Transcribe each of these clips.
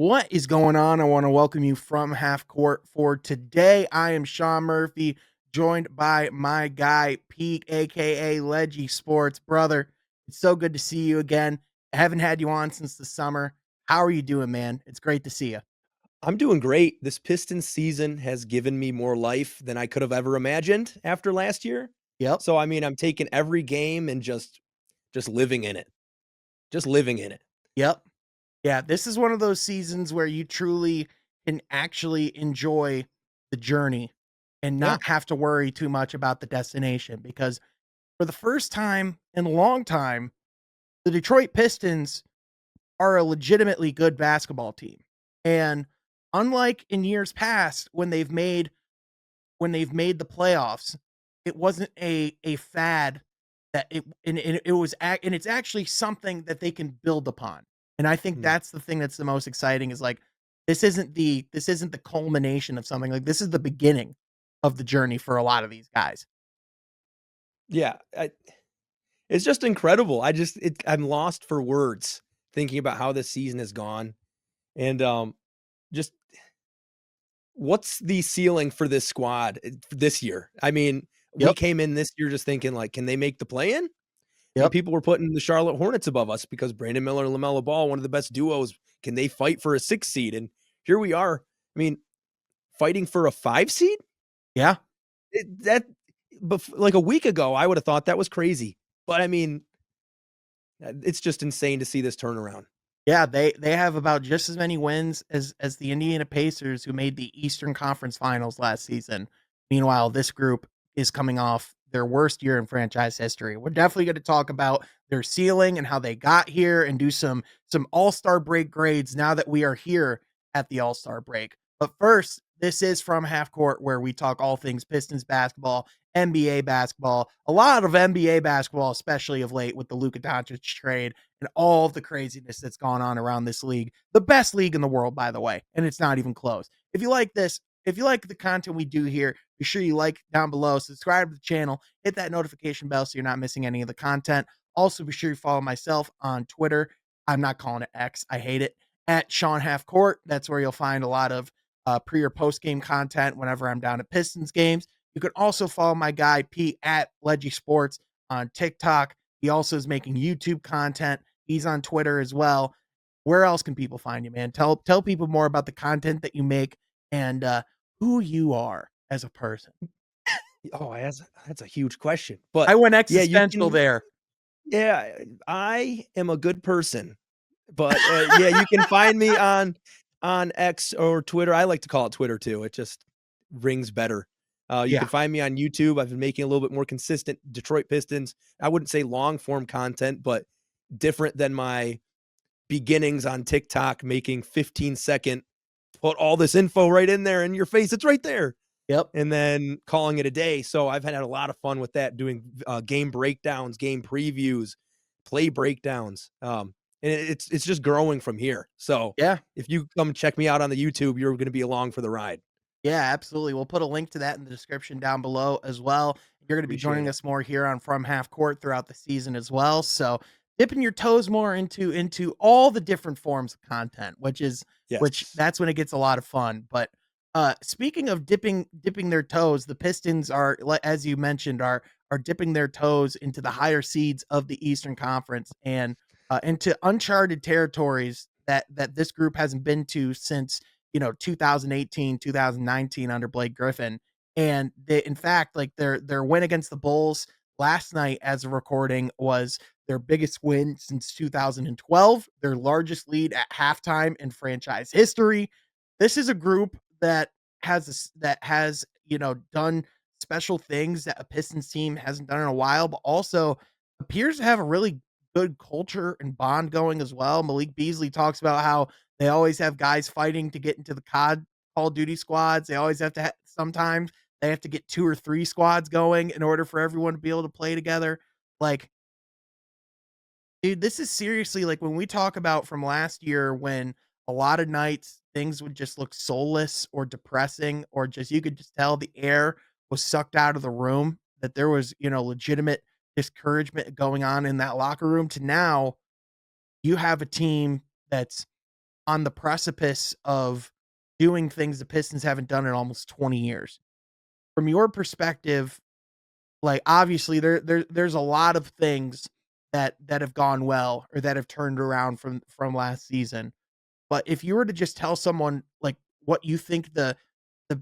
What is going on? I want to welcome you from half court for today. I am Sean Murphy, joined by my guy, Pete, aka Leggy Sports. Brother, it's so good to see you again. I haven't had you on since the summer. How are you doing, man? It's great to see you. I'm doing great. This Pistons season has given me more life than I could have ever imagined after last year. Yep. So I mean, I'm taking every game and just living in it. Just living in it. Yep. Yeah, this is one of those seasons where you truly can actually enjoy the journey and Yeah. not have to worry too much about the destination because for the first time in a long time, the Detroit Pistons are a legitimately good basketball team. And unlike in years past when they've made the playoffs, it wasn't a fad that it was and it's actually something that they can build upon. And I think Mm. that's the thing that's the most exciting is like this isn't the culmination of something. Like this is the beginning of the journey for a lot of these guys. Yeah. It's just incredible. I'm lost for words thinking about how this season has gone. And just what's the ceiling for this squad this year? I mean, we Yep. came in this year just thinking like, can they make the play in? I mean, Yep. people were putting the Charlotte Hornets above us because Brandon Miller and LaMelo Ball, one of the best duos. Can they fight for a 6 seed? And here we are. I mean, fighting for a 5 seed? Yeah. That like a week ago, I would have thought that was crazy. But I mean, it's just insane to see this turnaround. Yeah, they have about just as many wins as the Indiana Pacers who made the Eastern Conference Finals last season. Meanwhile, this group is coming off their worst year in franchise history. We're definitely going to talk about their ceiling and how they got here and do some All-Star break grades now that we are here at the All-Star break. But first, this is from Half Court where we talk all things Pistons basketball, NBA basketball, a lot of NBA basketball, especially of late with the Luka Doncic trade and all of the craziness that's gone on around this league. The best league in the world, by the way, and it's not even close. If you like this, if you like the content we do here, be sure you like down below, subscribe to the channel, hit that notification bell so you're not missing any of the content. Also, be sure you follow myself on Twitter. I'm not calling it X. I hate it. At Sean Half Court. That's where you'll find a lot of pre or post game content whenever I'm down at Pistons games. You can also follow my guy Pete at Leggy Sports on TikTok. He also is making YouTube content. He's on Twitter as well. Where else can people find you, man? Tell people more about the content that you make and who you are as a person. Oh, that's a huge question. But I went yeah, you existential can there. yeah, I am a good person. But yeah, you can find me on X or Twitter. I like to call it Twitter too. It just rings better. You can Yeah. find me on YouTube. I've been making a little bit more consistent Detroit Pistons. I wouldn't say long form content, but different than my beginnings on TikTok, making 15-second, put all this info right in there in your face. It's right there. Yep. And then calling it a day. So I've had a lot of fun with that, doing game breakdowns, game previews, play breakdowns. And it's just growing from here. So Yeah. if you come check me out on the YouTube, you're going to be along for the ride. Yeah, absolutely. We'll put a link to that in the description down below as well. You're going to be Appreciate joining it. us more here on From Half Court throughout the season as well. So dipping your toes more into all the different forms of content, which Yes. that's when it gets a lot of fun. But speaking of dipping their toes, the Pistons are, as you mentioned, are dipping their toes into the higher seeds of the Eastern Conference and into uncharted territories that this group hasn't been to since 2018, 2019 under Blake Griffin. And they, in fact, like their win against the Bulls last night as a recording was their biggest win since 2012, their largest lead at halftime in franchise history. This is a group that has done special things that a Pistons team hasn't done in a while, but also appears to have a really good culture and bond going as well. Malik Beasley talks about how they always have guys fighting to get into the Call of Duty squads. They always have to sometimes they have to get 2 or 3 squads going in order for everyone to be able to play together. Like, dude, this is seriously like when we talk about from last year when a lot of nights things would just look soulless or depressing or just you could just tell the air was sucked out of the room, that there was, legitimate discouragement going on in that locker room to now you have a team that's on the precipice of doing things the Pistons haven't done in almost 20 years. From your perspective, like, obviously, there's a lot of things that have gone well or that have turned around from last season. But if you were to just tell someone, like, what you think the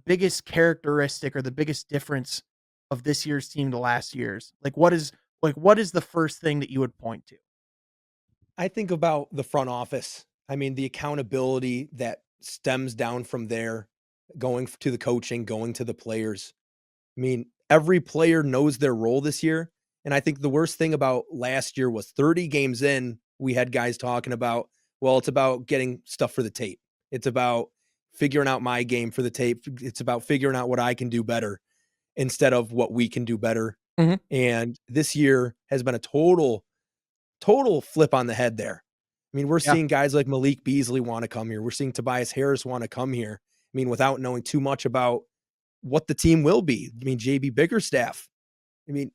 biggest characteristic or the biggest difference of this year's team to last year's, what is the first thing that you would point to? I think about the front office. I mean, the accountability that stems down from there, going to the coaching, going to the players. I mean, every player knows their role this year. And I think the worst thing about last year was 30 games in, we had guys talking about, well, it's about getting stuff for the tape. It's about figuring out my game for the tape. It's about figuring out what I can do better instead of what we can do better. Mhm. And this year has been a total flip on the head there. I mean, we're Yeah. seeing guys like Malik Beasley want to come here. We're seeing Tobias Harris want to come here. I mean, without knowing too much about what the team will be. I mean, JB Bickerstaff. I mean,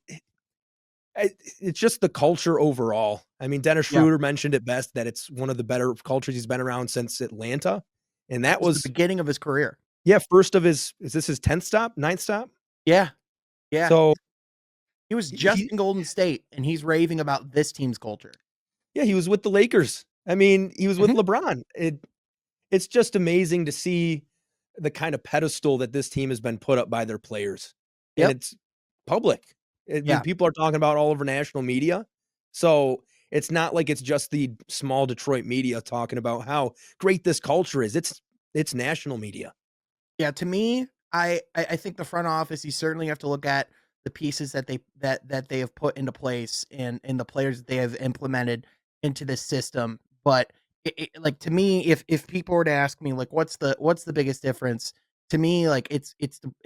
it's just the culture overall. I mean, Dennis Yeah. Schroeder mentioned it best that it's one of the better cultures he's been around since Atlanta. And That that was the was, beginning of his career. yeah, first of his, is this his 10th stop, ninth stop? Yeah. Yeah. So He was just he, in Golden State, and he's raving about this team's culture. yeah, he was with the Lakers. I mean, he was with Mhm. LeBron. It's just amazing to see the kind of pedestal that this team has been put up by their players, and Yep. it's public. I mean, Yeah. people are talking about all over national media, so it's not like it's just the small Detroit media talking about how great this culture is. It's national media. Yeah, to me, I think the front office, you certainly have to look at the pieces that they have put into place and the players that they have implemented into this system. But like, to me, if people were to ask me, like, what's the biggest difference? To me, like,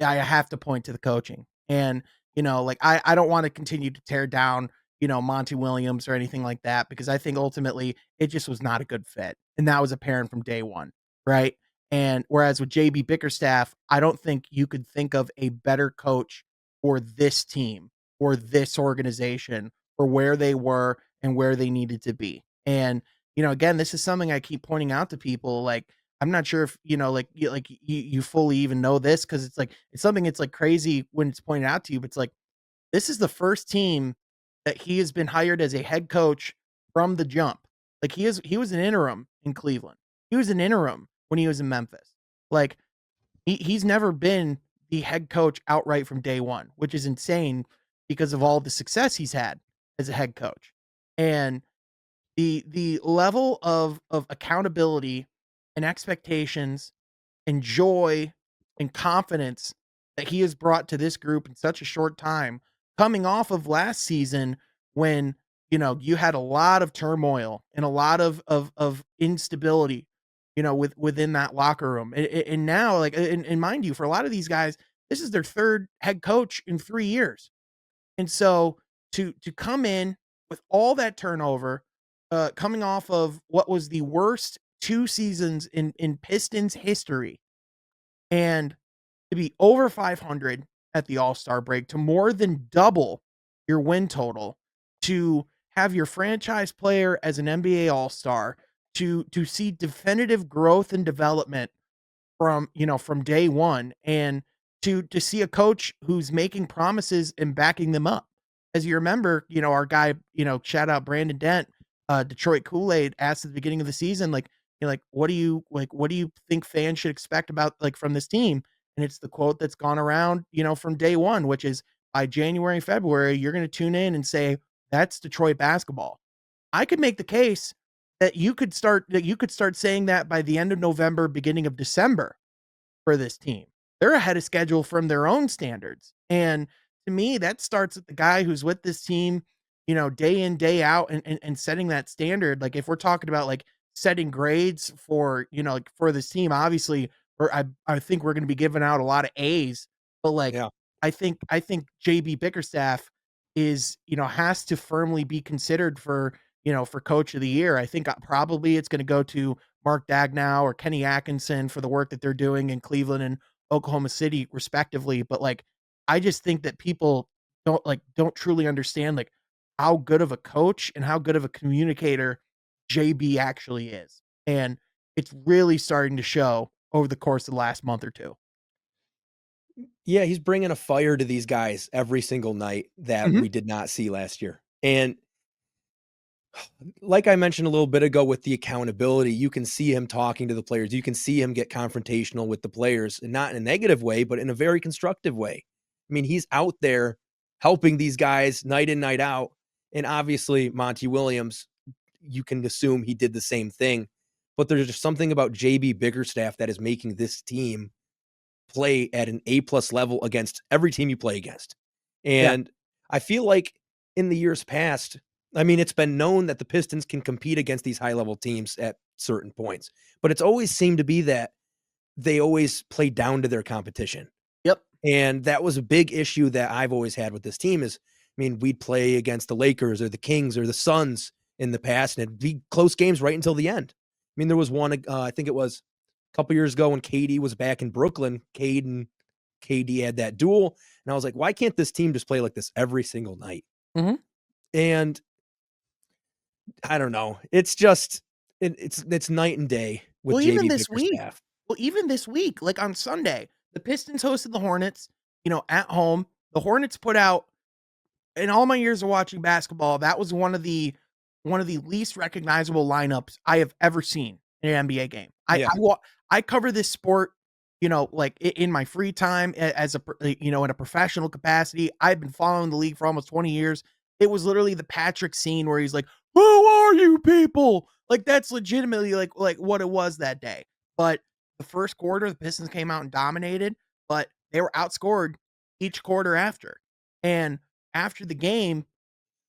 I have to point to the coaching. And, like, I don't want to continue to tear down, Monty Williams or anything like that, because I think ultimately it just was not a good fit. And that was apparent from day one, right? And whereas with JB Bickerstaff, I don't think you could think of a better coach for this team, or this organization, for where they were and where they needed to be. And, again, this is something I keep pointing out to people. Like, I'm not sure if, you fully even know this, because it's something, it's like crazy when it's pointed out to you, but it's like, this is the first team that he has been hired as a head coach from the jump. Like, he was an interim in Cleveland. He was an interim when he was in Memphis. Like, he's never been the head coach outright from day one, which is insane because of all the success he's had as a head coach. And the level of accountability and expectations and joy and confidence that he has brought to this group in such a short time, coming off of last season when, you had a lot of turmoil and a lot of instability, within that locker room. And now, like, and mind you, for a lot of these guys, this is their third head coach in 3 years. And so to come in with all that turnover, coming off of what was the worst 2 seasons in Pistons history, and to be over 500 at the All-Star break, to more than double your win total, to have your franchise player as an NBA All-Star, to see definitive growth and development from day one, and to see a coach who's making promises and backing them up. As you remember, our guy, shout out Brandon Dent, Detroit Kool-Aid, asked at the beginning of the season, like, what do you think fans should expect about, like, from this team? And it's the quote that's gone around, from day one, which is, by January, February, you're going to tune in and say, that's Detroit basketball. I could make the case that you could start saying that by the end of November, beginning of December, for this team. They're ahead of schedule from their own standards. And to me, that starts with the guy who's with this team, day in, day out, and setting that standard. Like, if we're talking about, like, setting grades for, like, for this team, obviously, I think we're gonna be giving out a lot of A's, but, like, Yeah. I think JB Bickerstaff has to firmly be considered for coach of the year. I think, probably it's gonna go to Mark Dagnall or Kenny Atkinson for the work that they're doing in Cleveland and Oklahoma City, respectively. But, like, I just think that people don't truly understand, like, how good of a coach and how good of a communicator JB actually is. And it's really starting to show over the course of the last month or 2. Yeah, he's bringing a fire to these guys every single night that Mhm. we did not see last year. And like I mentioned a little bit ago with the accountability, you can see him talking to the players. You can see him get confrontational with the players, and not in a negative way, but in a very constructive way. I mean, he's out there helping these guys night in, night out. And obviously, Monty Williams, you can assume he did the same thing. But there's just something about JB Biggerstaff that is making this team play at an A+ level against every team you play against. Yeah. And I feel like in the years past, I mean, it's been known that the Pistons can compete against these high level teams at certain points, but it's always seemed to be that they always play down to their competition. Yep. And that was a big issue that I've always had with this team is, I mean, we'd play against the Lakers or the Kings or the Suns in the past, and it'd be close games right until the end. I mean, there was one, I think it was a couple years ago when KD was back in Brooklyn. Cade and KD had that duel, and I was like, why can't this team just play like this every single night? Mhm. And I don't know. It's just it's night and day with Well, even JB this week Bickerstaff. like on Sunday, the Pistons hosted the Hornets, at home. The Hornets put out in all my years of watching basketball, that was one of the least recognizable lineups I have ever seen in an NBA game. Yeah. I cover this sport, like in my free time as in a professional capacity. I've been following the league for almost 20 years. It was literally the Patrick scene where he's like, "Who are you people?" Like that's legitimately like what it was that day. But the first quarter, the Pistons came out and dominated, but they were outscored each quarter after. And after the game,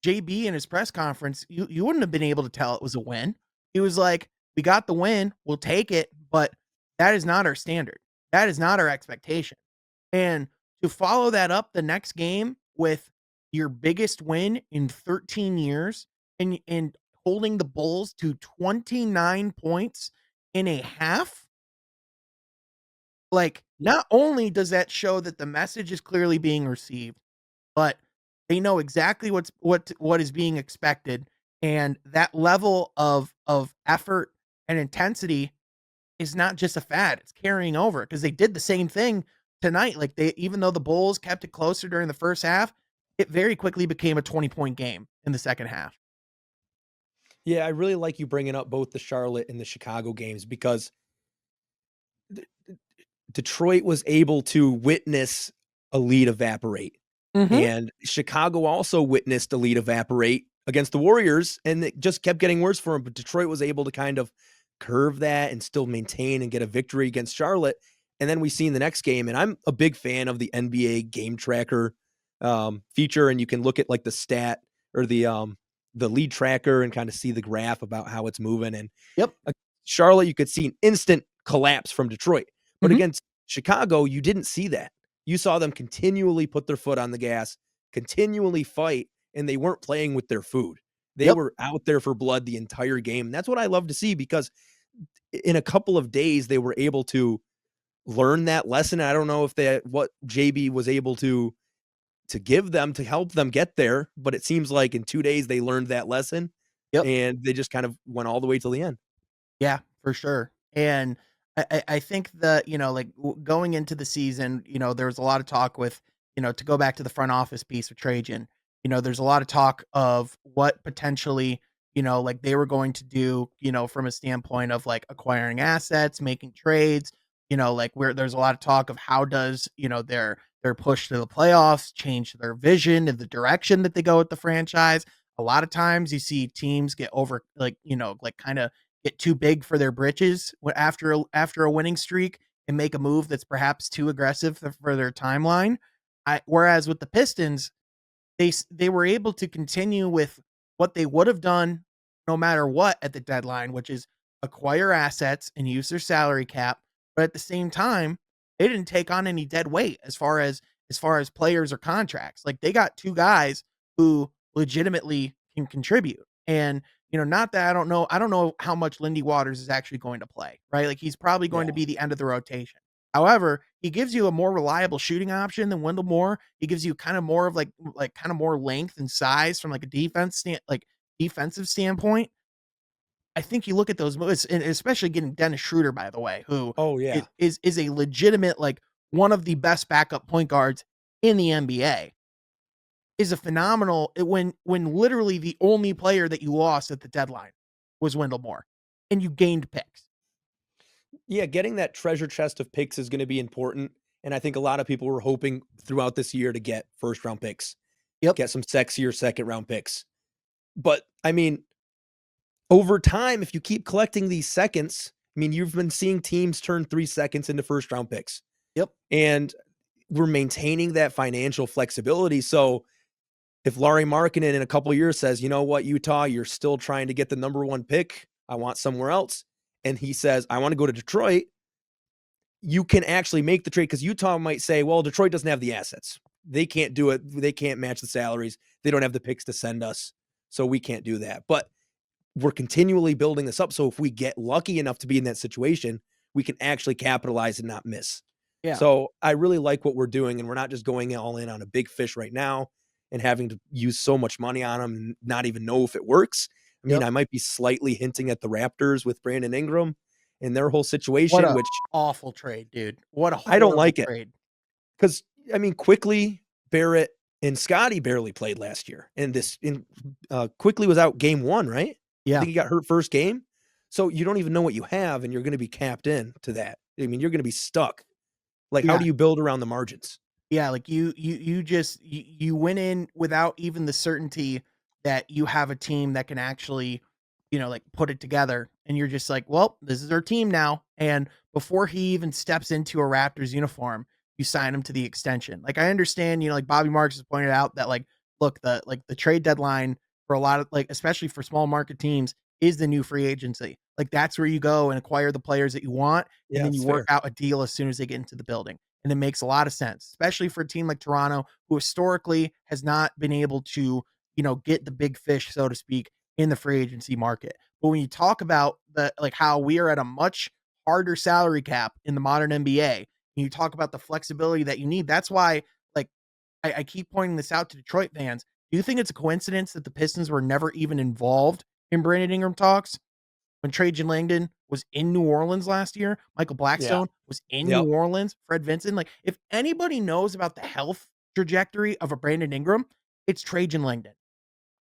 JB in his press conference, you wouldn't have been able to tell it was a win. He was like, "We got the win, we'll take it, but that is not our standard. That is not our expectation." And to follow that up the next game with your biggest win in 13 years and holding the Bulls to 29 points in a half, like, Yeah. not only does that show that the message is clearly being received, but they know exactly what is being expected, and that level of effort and intensity is not just a fad, it's carrying over because they did the same thing tonight. Like, they even though the Bulls kept it closer during the first half, it very quickly became a 20-point game in the second half. Yeah, I really like you bringing up both the Charlotte and the Chicago games because Detroit was able to witness a lead evaporate, Mhm. and Chicago also witnessed a lead evaporate against the Warriors, and it just kept getting worse for them. But Detroit was able to kind of curve that and still maintain and get a victory against Charlotte. And then we see in the next game, and I'm a big fan of the NBA game tracker feature, and you can look at like the stat or the lead tracker and kind of see the graph about how it's moving. And Yep. Charlotte, you could see an instant collapse from Detroit. But Mhm. against Chicago, you didn't see that. You saw them continually put their foot on the gas, continually fight, and they weren't playing with their food. They Yep. were out there for blood the entire game. And that's what I love to see because in a couple of days they were able to learn that lesson. I don't know if that what JB was able to give them to help them get there, but it seems like in 2 days they learned that lesson Yep. and they just kind of went all the way till the end. Yeah, for sure. And I think that, like going into the season, there was a lot of talk with, to go back to the front office piece with Trajan, there's a lot of talk of what potentially, like they were going to do, from a standpoint of like acquiring assets, making trades, like where there's a lot of talk of how does, their push to the playoffs change their vision and the direction that they go with the franchise. A lot of times you see teams get over like, like kind of get too big for their britches after a winning streak and make a move that's perhaps too aggressive for their timeline. Whereas with the Pistons, they were able to continue with what they would have done no matter what at the deadline, which is acquire assets and use their salary cap. But at the same time, they didn't take on any dead weight as far as players or contracts. Like they got two guys who legitimately can contribute. And not that I don't know how much Lindy Waters is actually going to play, right? Like he's probably going to Yeah. be the end of the rotation. However, he gives you a more reliable shooting option than Wendell Moore. He gives you kind of more of like kind of more length and size from like a defensive standpoint. I think you look at those moves, and especially getting Dennis Schroeder, by the way, who Oh, yeah. is a legitimate, like, one of the best backup point guards in the NBA, is a phenomenal when literally the only player that you lost at the deadline was Wendell Moore, and you gained picks. Yeah, getting that treasure chest of picks is gonna be important, and I think a lot of people were hoping throughout this year to get first round picks, Yep, get some sexier second round picks. But, I mean, over time, if you keep collecting these seconds, I mean, you've been seeing teams turn 3 seconds into first round picks, yep. and we're maintaining that financial flexibility, so if Larry Markkinen in a couple of years says, "You know what, Utah, you're still trying to get the number 1 pick. I want somewhere else." And he says, "I want to go to Detroit." You can actually make the trade because Utah might say, "Well, Detroit doesn't have the assets. They can't do it. They can't match the salaries. They don't have the picks to send us. So we can't do that." But we're continually building this up. So if we get lucky enough to be in that situation, we can actually capitalize and not miss. Yeah, So I really like what we're doing, and we're not just going all in on a big fish right now and having to use so much money on them and not even know if it works. I mean, yep. I might be slightly hinting at the Raptors with Brandon Ingram and their whole What situation, a which awful trade, dude. What a I don't horrible like it trade. because I mean, quickly Barrett and Scotty barely played last year, and this in quickly was out game 1, right? I Yeah, think he got hurt first game. So you don't even know what you have, and you're going to be capped in to that. I mean, you're going to be stuck. Like, how yeah. do you build around the margins? Yeah, like you just you went in without even the certainty that you have a team that can actually, like, put it together, and you're just like, "Well, this is our team now." And before he even steps into a Raptors uniform, you sign him to the extension. Like, I understand, like Bobby Marks has pointed out that, like, look, the trade deadline for a lot of, like, especially for small market teams, is the new free agency. Like, that's where you go and acquire the players that you want, and Yeah, then you it's work fair. out a deal as soon as they get into the building. And it makes a lot of sense, especially for a team like Toronto, who historically has not been able to, get the big fish, so to speak, in the free agency market. But when you talk about the like how we are at a much harder salary cap in the modern NBA, and you talk about the flexibility that you need, that's why, like, I keep pointing this out to Detroit fans. Do you think it's a coincidence that the Pistons were never even involved in Brandon Ingram talks? When Trajan Langdon was in New Orleans last year, Michael Yeah. Blackstone was in New Yep. Orleans, Fred Vinson, like, if anybody knows about the health trajectory of a Brandon Ingram, it's Trajan Langdon.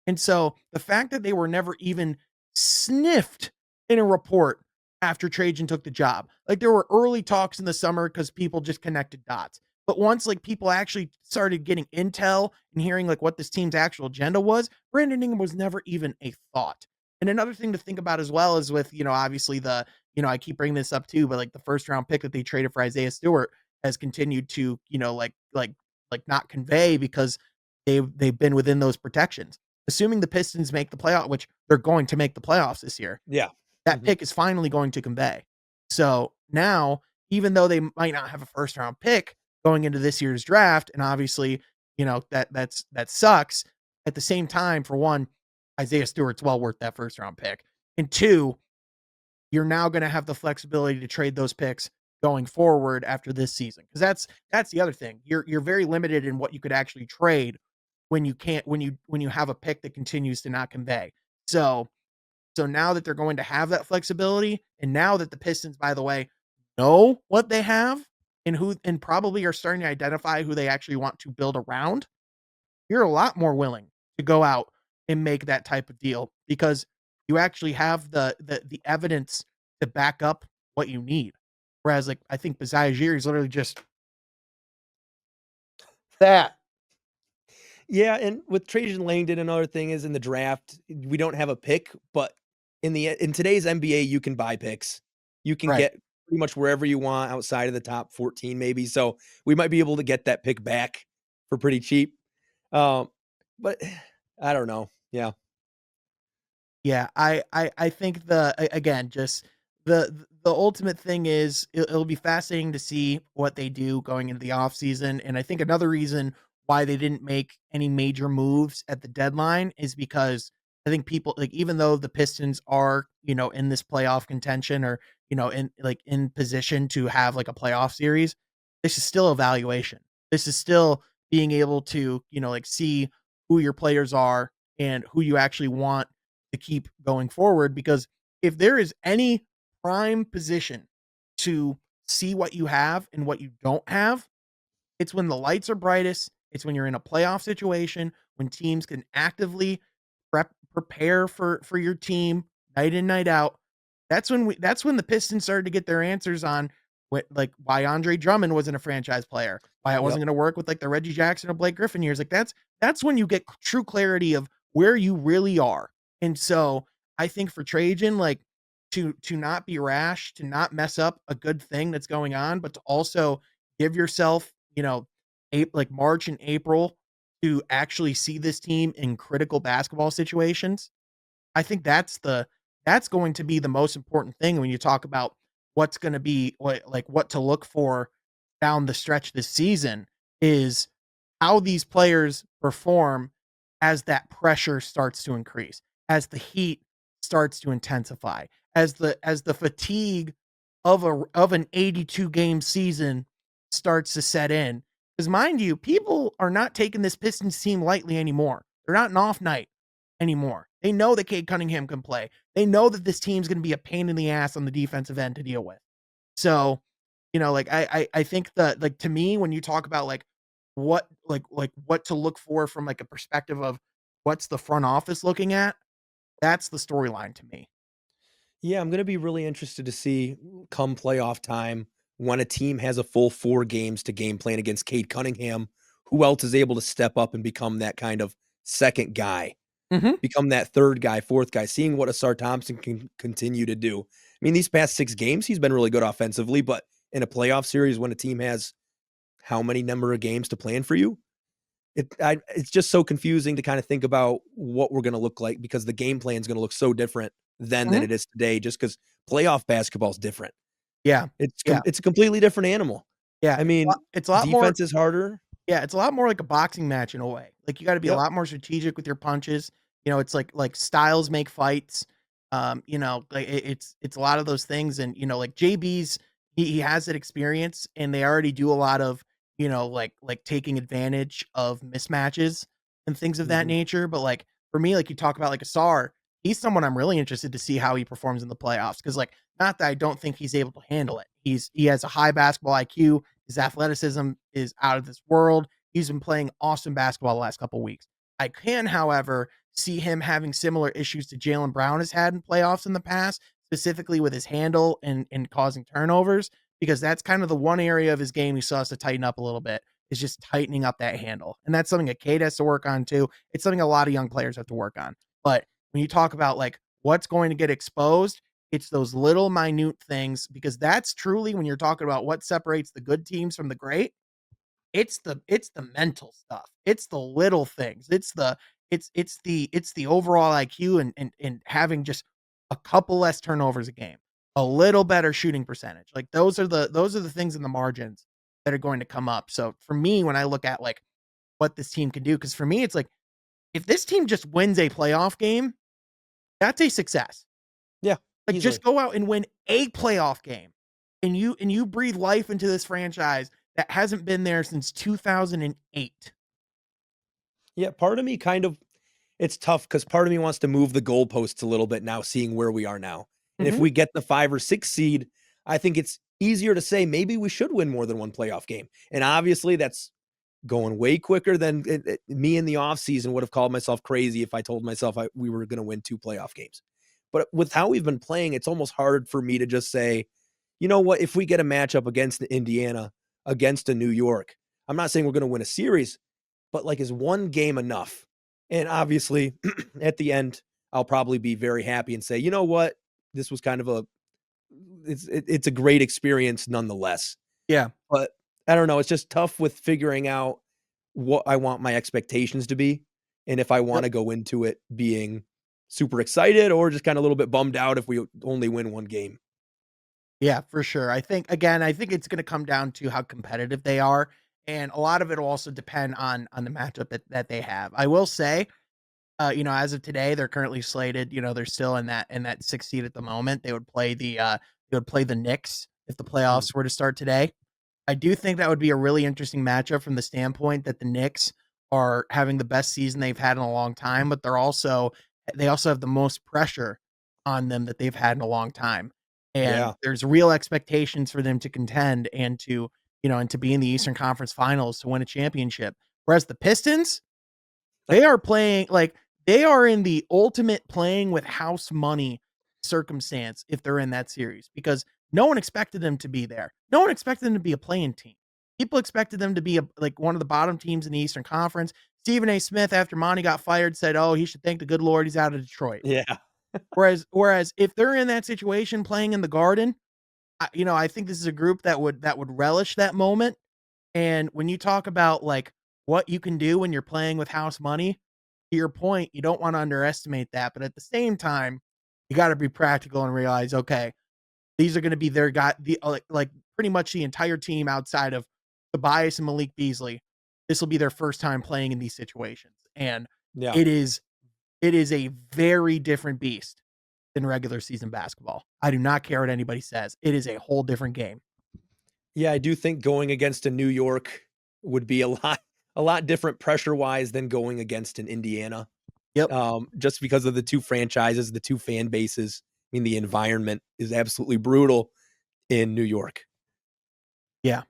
And so the fact that they were never even sniffed in a report after Trajan took the job, like, there were early talks in the summer because people just connected dots. But once, like, people actually started getting intel and hearing, like, what this team's actual agenda was, Brandon Ingram was never even a thought. And another thing to think about as well is with, obviously I keep bringing this up too, but, like, the first round pick that they traded for Isaiah Stewart has continued to, not convey because they've been within those protections. Assuming the Pistons make the playoff, which they're going to make the playoffs this year, Yeah. that Mhm. pick is finally going to convey. So now, even though they might not have a first round pick going into this year's draft, and obviously, that sucks. At the same time, for one, Isaiah Stewart's well worth that first round pick. And two, you're now going to have the flexibility to trade those picks going forward after this season. Because that's the other thing. You're very limited in what you could actually trade when you can't when you have a pick that continues to not convey. So now that they're going to have that flexibility, and now that the Pistons, by the way, know what they have and probably are starting to identify who they actually want to build around, you're a lot more willing to go out and make that type of deal because you actually have the evidence to back up what you need. Whereas, like, I think Bazaire is literally just that. Yeah, and with Trajan Langdon, another thing is in the draft, we don't have a pick, but in today's NBA, you can buy picks. You can Right. get pretty much wherever you want outside of the top 14 maybe, so we might be able to get that pick back for pretty cheap. Um, but I don't know. Yeah. Yeah, I think again, just the ultimate thing is it'll be fascinating to see what they do going into the offseason. And I think another reason why they didn't make any major moves at the deadline is because I think people, like, even though the Pistons are, in this playoff contention, or, in position to have like a playoff series, this is still evaluation. This is still being able to, like, see who your players are and who you actually want to keep going forward. Because if there is any prime position to see what you have and what you don't have, it's when the lights are brightest. It's when you're in a playoff situation, when teams can actively prepare for your team night in, night out. That's when the Pistons started to get their answers on what, like, why Andre Drummond wasn't a franchise player, why it Yep. wasn't going to work with like the Reggie Jackson or Blake Griffin years. Like that's when you get true clarity of where you really are. And so I think for Trajan, like, to not be rash, to not mess up a good thing that's going on, but to also give yourself, like March and April to actually see this team in critical basketball situations. I think that's going to be the most important thing when you talk about what's going to be what to look for down the stretch this season is how these players perform as that pressure starts to increase, as the heat starts to intensify, as the fatigue of an 82 game season starts to set in. Because mind you, people are not taking this Pistons team lightly anymore. They're not an off night anymore. They know that Cade Cunningham can play. They know that this team's going to be a pain in the ass on the defensive end to deal with. So, like I think that, like, to me, when you talk about like what to look for from like a perspective of what's the front office looking at, that's the storyline to me. Yeah, I'm gonna be really interested to see come playoff time when a team has a full 4 games to game plan against Cade Cunningham, who else is able to step up and become that kind of second guy, Mhm. become that 3rd guy, 4th guy, seeing what Asar Thompson can continue to do. I mean, these past 6 games, he's been really good offensively, but in a playoff series when a team has how many number of games to plan for you? It's just so confusing to kinda think about what we're gonna look like because the game plan is gonna look so different then than Mhm. it is today just because playoff basketball is different. Yeah. Yeah. It's a completely different animal. Yeah. I mean, It's a lot more. defense is harder. Yeah, it's a lot more like a boxing match in a way. Like, you gotta be a Yep. lot more strategic with your punches. It's like styles make fights. Like it's a lot of those things. And like JB's, he has that experience, and they already do a lot of, like taking advantage of mismatches and things of that Mhm. nature. But like for me, like you talk about like Asar, he's someone I'm really interested to see how he performs in the playoffs. Cause like, not that I don't think he's able to handle it. He has a high basketball IQ. His athleticism is out of this world. He's been playing awesome basketball the last couple weeks. I can, however, see him having similar issues to Jalen Brown has had in playoffs in the past, specifically with his handle and causing turnovers, because that's kind of the one area of his game he saw us to tighten up a little bit, is just tightening up that handle. And that's something that Cade has to work on too. It's something a lot of young players have to work on. But when you talk about like what's going to get exposed, it's those little minute things, because that's truly when you're talking about what separates the good teams from the great. It's the mental stuff. It's the little things. It's the overall IQ and having just a couple less turnovers a game, a little better shooting percentage. Like those are the things in the margins that are going to come up. So for me, when I look at like what this team can do, because for me, it's like if this team just wins a playoff game, that's a success. Yeah, Like, just easily. go out and win a playoff game, and you breathe life into this franchise that hasn't been there since 2008. Yeah, part of me kind of it's tough because part of me wants to move the goalposts a little bit now, seeing where we are now. And if Mhm, we get the 5 or 6 seed, I think it's easier to say maybe we should win more than 1 playoff game. And obviously, that's going way quicker than me in the offseason would have called myself crazy if I told myself we were going to win 2 playoff games. But with how we've been playing, it's almost hard for me to just say, you know what, if we get a matchup against Indiana, against a New York, I'm not saying we're going to win a series, but like, is 1 game enough? And obviously, at the end, I'll probably be very happy and say, you know what, this was kind of it's a great experience nonetheless. yeah, But I don't know, it's just tough with figuring out what I want my expectations to be, and if I yep, wanna go into it being super excited or just kinda a little bit bummed out if we only win 1 game. yeah, for sure. I think it's gonna come down to how competitive they are, and a lot of it will also depend on the matchup that they have. I will say, as of today, they're currently slated, they're still in that 6th seed at the moment. They would play the Knicks if the Mm, playoffs were to start today. I do think that would be a really interesting matchup from the standpoint that the Knicks are having the best season they've had in a long time, but they also have the most pressure on them that they've had in a long time. And Yeah. there's real expectations for them to contend and to, and to be in the Eastern Conference Finals to win a championship. Whereas the Pistons, they are playing like they are in the ultimate playing with house money circumstance if they're in that series because no one expected them to be there. No one expected them to be a playing team. People expected them to be like one of the bottom teams in the Eastern Conference. Stephen A. Smith, after Monty got fired, said, "Oh, he should thank the good Lord he's out of Detroit." Yeah. Whereas if they're in that situation playing in the Garden, I think this is a group that would relish that moment. And when you talk about like what you can do when you're playing with house money, to your point, you don't want to underestimate that. But at the same time, you got to be practical and realize, okay, these are going to be their guy, like pretty much the entire team outside of Tobias and Malik Beasley. This will be their first time playing in these situations, and Yeah. it is it is a very different beast than regular season basketball. I do not care what anybody says. It is a whole different game. Yeah, I do think going against a New York would be a lot different pressure-wise than going against an Indiana, Yep. just because of the 2 franchises, the 2 fan bases. I mean, the environment is absolutely brutal in New York. Yeah.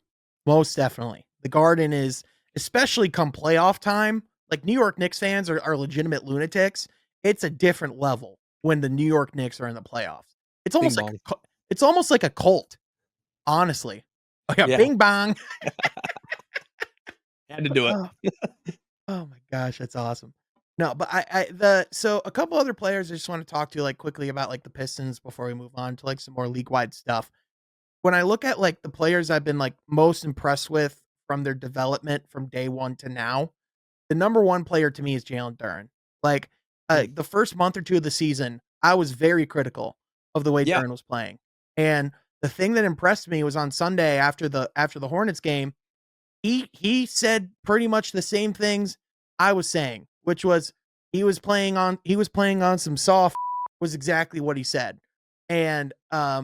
Most definitely. The Garden is, especially come playoff time, like New York Knicks fans are legitimate lunatics. It's a different level when the New York Knicks are in the playoffs. It's Bing almost like bong. it's almost like a cult, honestly. Oh yeah, Yeah, bing bong. had to do it. Oh, oh my gosh, that's awesome. No, but the so a couple other players I just want to talk to like quickly about like the Pistons before we move on to like some more league wide stuff. When I look at like the players I've been like most impressed with from their development from day one to now, the number one player to me is Jalen Duren. Like, Mm. the first month or 2 of the season, I was very critical of the way Yeah, Duren was playing, and the thing that impressed me was on Sunday after the Hornets game, he said pretty much the same things I was saying, which was he was playing on some soft was exactly what he said. And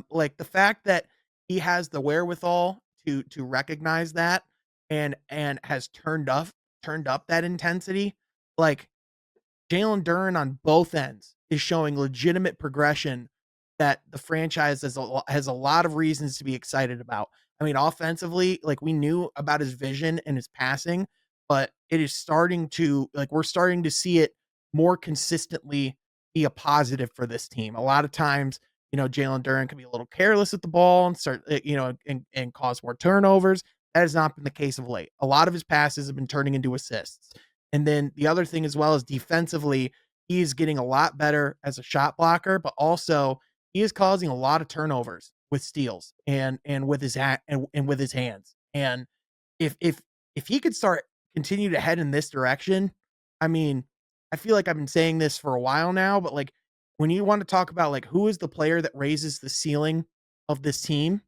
like the fact that he has the wherewithal to recognize that and has turned up that intensity, like Jalen Duren on both ends is showing legitimate progression that the franchise has a lot of reasons to be excited about. I mean, offensively, like we knew about his vision and his passing, but it is starting to like we're starting to see it more consistently be a positive for this team. A lot of times, Jalen Duren can be a little careless with the ball and start, and cause more turnovers. That has not been the case of late. A lot of his passes have been turning into assists. And then the other thing as well is defensively, he's getting a lot better as a shot blocker, but also he is causing a lot of turnovers with steals and with his and with his hands. And if he could start continue to head in this direction, I mean, I feel like I've been saying this for a while now, but like when you want to talk about like who is the player that raises the ceiling of this team,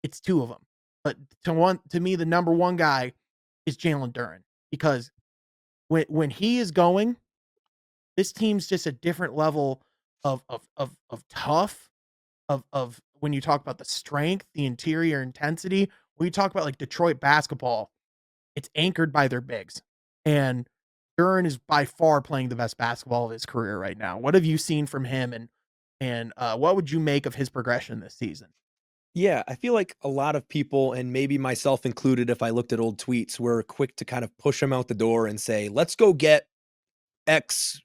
it's two of them. But to me, the number one guy is Jalen Duren because when he is going, this team's just a different level of tough, of when you talk about the strength, the interior intensity. When you talk about like Detroit basketball, it's anchored by their bigs. And Duren is by far playing the best basketball of his career right now. What have you seen from him and what would you make of his progression this season? yeah, I feel like a lot of people, and maybe myself included, if I looked at old tweets, were quick to kind of push him out the door and say, "Let's go get X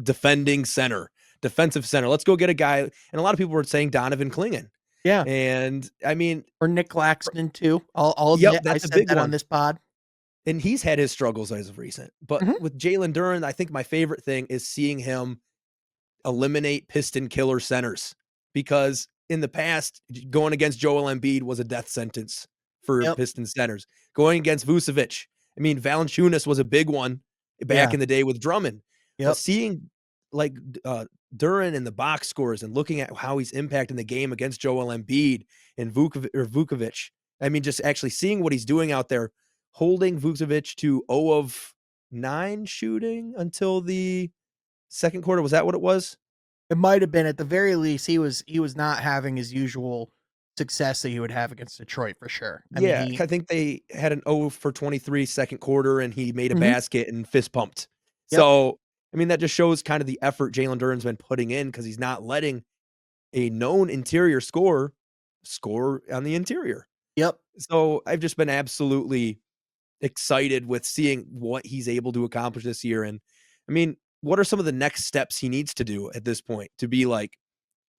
defending center, defensive center. Let's go get a guy." And a lot of people were saying Donovan Clingan. Yeah. And I mean, Or Nick Claxton too. I'll yep, admit I that's a said big that on one. this pod. And he's had his struggles as of recent. But Mhm. with Jalen Duren, I think my favorite thing is seeing him eliminate piston killer centers, because in the past, going against Joel Embiid was a death sentence for Yep. piston centers. Going against Vucevic, I mean, Valanciunas was a big one back Yeah. in the day with Drummond. But Yep. seeing like Duren in the box scores and looking at how he's impacting the game against Joel Embiid and Vukovic, I mean, just actually seeing what he's doing out there, holding Vucevic to 0 of 9 shooting until the second quarter. Was that what it was? It might have been at the very least he was not having his usual success that he would have against Detroit for sure. I mean, Yeah, I think they had an 0 for 23 second quarter, and he made a Mhm. basket and fist pumped. Yep. So, I mean, that just shows kind of the effort Jalen Duren's been putting in because he's not letting a known interior score on the interior. Yep. So I've just been absolutely excited with seeing what he's able to accomplish this year. And I mean, what are some of the next steps he needs to do at this point to be like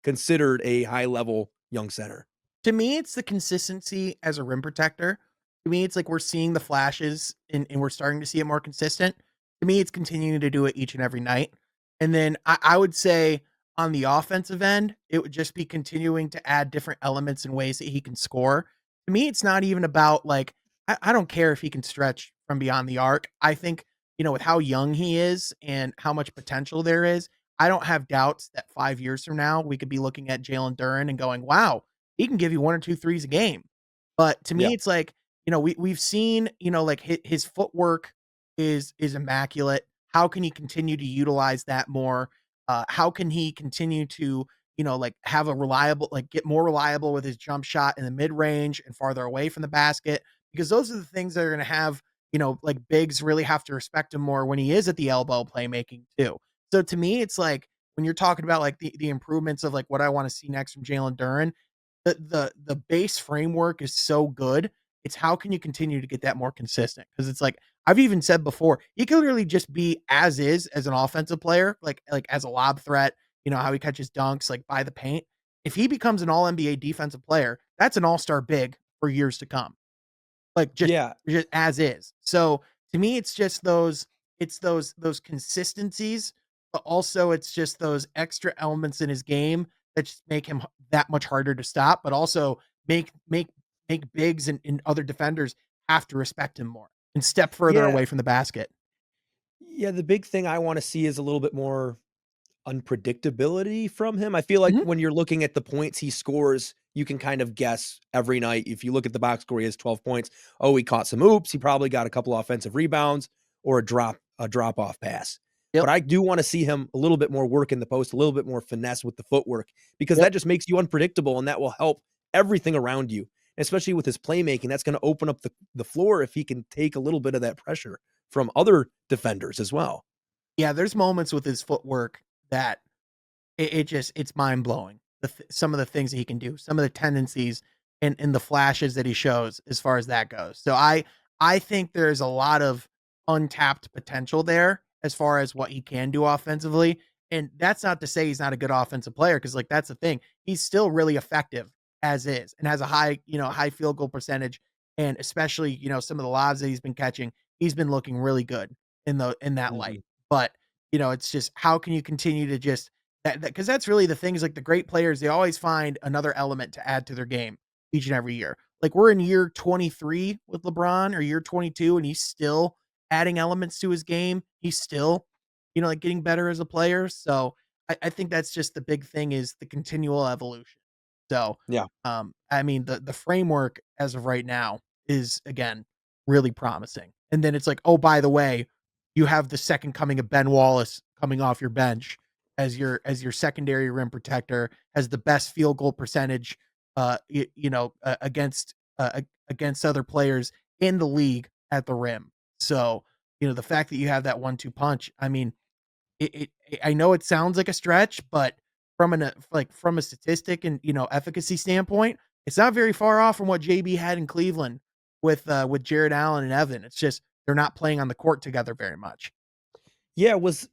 considered a high level young center? To me, it's the consistency as a rim protector. To me, it's like we're seeing the flashes and we're starting to see it more consistent. To me, it's continuing to do it each and every night. And then I would say on the offensive end, it would just be continuing to add different elements and ways that he can score. To me, it's not even about like, I don't care if he can stretch from beyond the arc. I think, with how young he is and how much potential there is, I don't have doubts that 5 years from now, we could be looking at Jalen Duren and going, wow, he can give you 1 or 2 threes a game. But to Yeah. me, it's like, we've seen, like his footwork is immaculate. How can he continue to utilize that more? How can he continue to, like have a reliable, like get more reliable with his jump shot in the mid range and farther away from the basket? Because those are the things that are going to have, like bigs really have to respect him more when he is at the elbow playmaking too. So to me, it's like when you're talking about like the improvements of like what I want to see next from Jalen Duren, the base framework is so good. It's how can you continue to get that more consistent? Because it's like I've even said before, he could literally just be as is as an offensive player, like as a lob threat. How he catches dunks like by the paint. If he becomes an All NBA defensive player, that's an All Star big for years to come. Like, Yeah. just as is. So, to me, it's just those consistencies, but also it's just those extra elements in his game that just make him that much harder to stop, but also make bigs and other defenders have to respect him more and step further Yeah. away from the basket. Yeah. The big thing I want to see is a little bit more unpredictability from him. I feel like Mhm. when you're looking at the points he scores, you can kind of guess every night. If you look at the box score, he has 12 points. Oh, he caught some oops. He probably got a couple offensive rebounds or a drop off pass. But Yep. I do want to see him a little bit more work in the post, a little bit more finesse with the footwork, because Yep. that just makes you unpredictable and that will help everything around you. Especially with his playmaking, that's going to open up the floor if he can take a little bit of that pressure from other defenders as well. Yeah, there's moments with his footwork that it's mind blowing. Some of the things that he can do, some of the tendencies and the flashes that he shows as far as that goes. So I think there's a lot of untapped potential there as far as what he can do offensively. And that's not to say he's not a good offensive player because like that's the thing. He's still really effective as is and has a high field goal percentage. And especially, some of the lobs that he's been catching, he's been looking really good in that light. Mhm. But it's just how can you continue to just because that's really the thing is like the great players, they always find another element to add to their game each and every year. Like we're in year 23 with LeBron or year 22, and he's still adding elements to his game. He's still, like getting better as a player. So I think that's just the big thing is the continual evolution. So, Yeah. I mean, the framework as of right now is again really promising. And then it's like, oh, by the way, you have the second coming of Ben Wallace coming off your bench as your secondary rim protector, has the best field goal percentage, against other players in the league at the rim. So, the fact that you have that 1-2 punch, I mean, I know it sounds like a stretch, but from a statistic and, efficacy standpoint, it's not very far off from what JB had in Cleveland with Jared Allen and Evan. It's just they're not playing on the court together very much. Yeah, was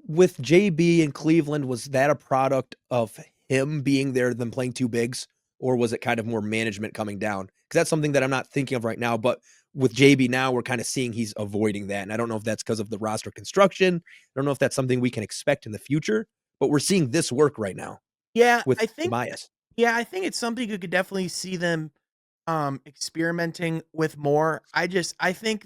with JB in Cleveland, was that a product of him being there than playing 2 bigs, or was it kind of more management coming down? Because that's something that I'm not thinking of right now, but with JB now, we're kinda seeing he's avoiding that, and I don't know if that's because of the roster construction. I don't know if that's something we can expect in the future, but we're seeing this work right now Yeah, with I think Tobias. yeah, I think it's something you could definitely see them experimenting with more. I think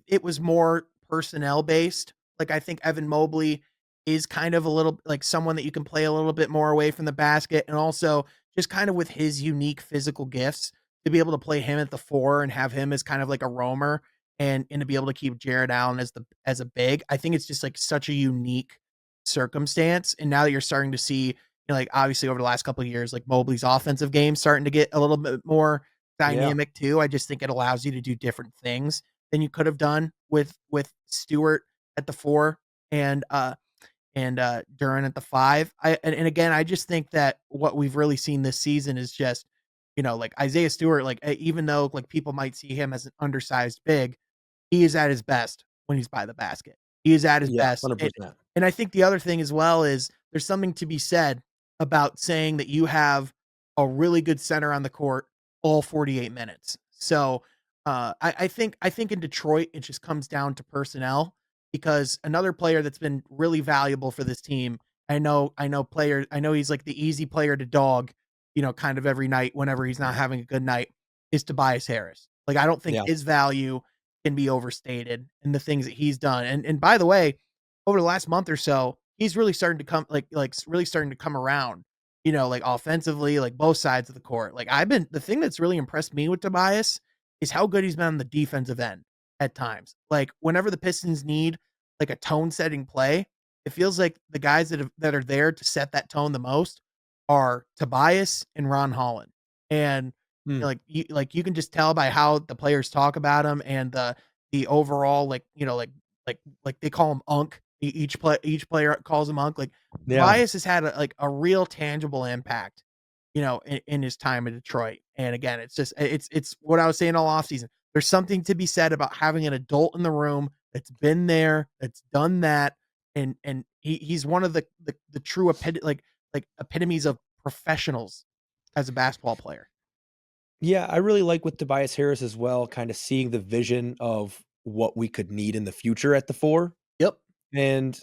it was more personnel based. Like I think Evan Mobley is kind of a little like someone that you can play a little bit more away from the basket and also just kind of with his unique physical gifts to be able to play him at the 4 and have him as kind of like a roamer and to be able to keep Jared Allen as a big. I think it's just like such a unique circumstance and now that you're starting to see like obviously over the last couple of years, like Mobley's offensive game starting to get a little bit more Yeah. dynamic too. I just think it allows you to do different things than you could have done with Stewart. at the 4 and, Duren at the 5. And again, I just think that what we've really seen this season is just, like Isaiah Stewart, like, even though, like, people might see him as an undersized big, he is at his best when he's by the basket. He is at his Yeah, best, and 100%. I think the other thing as well is there's something to be said about saying that you have a really good center on the court all 48 minutes. So, I think in Detroit, it just comes down to personnel because another player that's been really valuable for this team, I know he's like the easy player to dog, kind of every night whenever he's not having a good night, is Tobias Harris. Like, I don't think Yeah. his value can be overstated in the things that he's done. And by the way, over the last month or so, he's really starting to come really starting to come around, like offensively, like both sides of the court. Like the thing that's really impressed me with Tobias is how good he's been on the defensive end at times. Like whenever the Pistons need like a tone setting play, it feels like the guys that are there to set that tone the most are Tobias and Ron Holland. And Mm. you can just tell by how the players talk about him and the overall like they call him Unk. Each player calls him Unk. Like Yeah. Tobias has had a real tangible impact, in his time in Detroit. And again, it's what I was saying all offseason. There's something to be said about having an adult in the room that's been there, that's done that, and he's one of the true epitomes of professionals as a basketball player. Yeah, I really like with Tobias Harris as well, kinda seeing the vision of what we could need in the future at the 4, Yep. and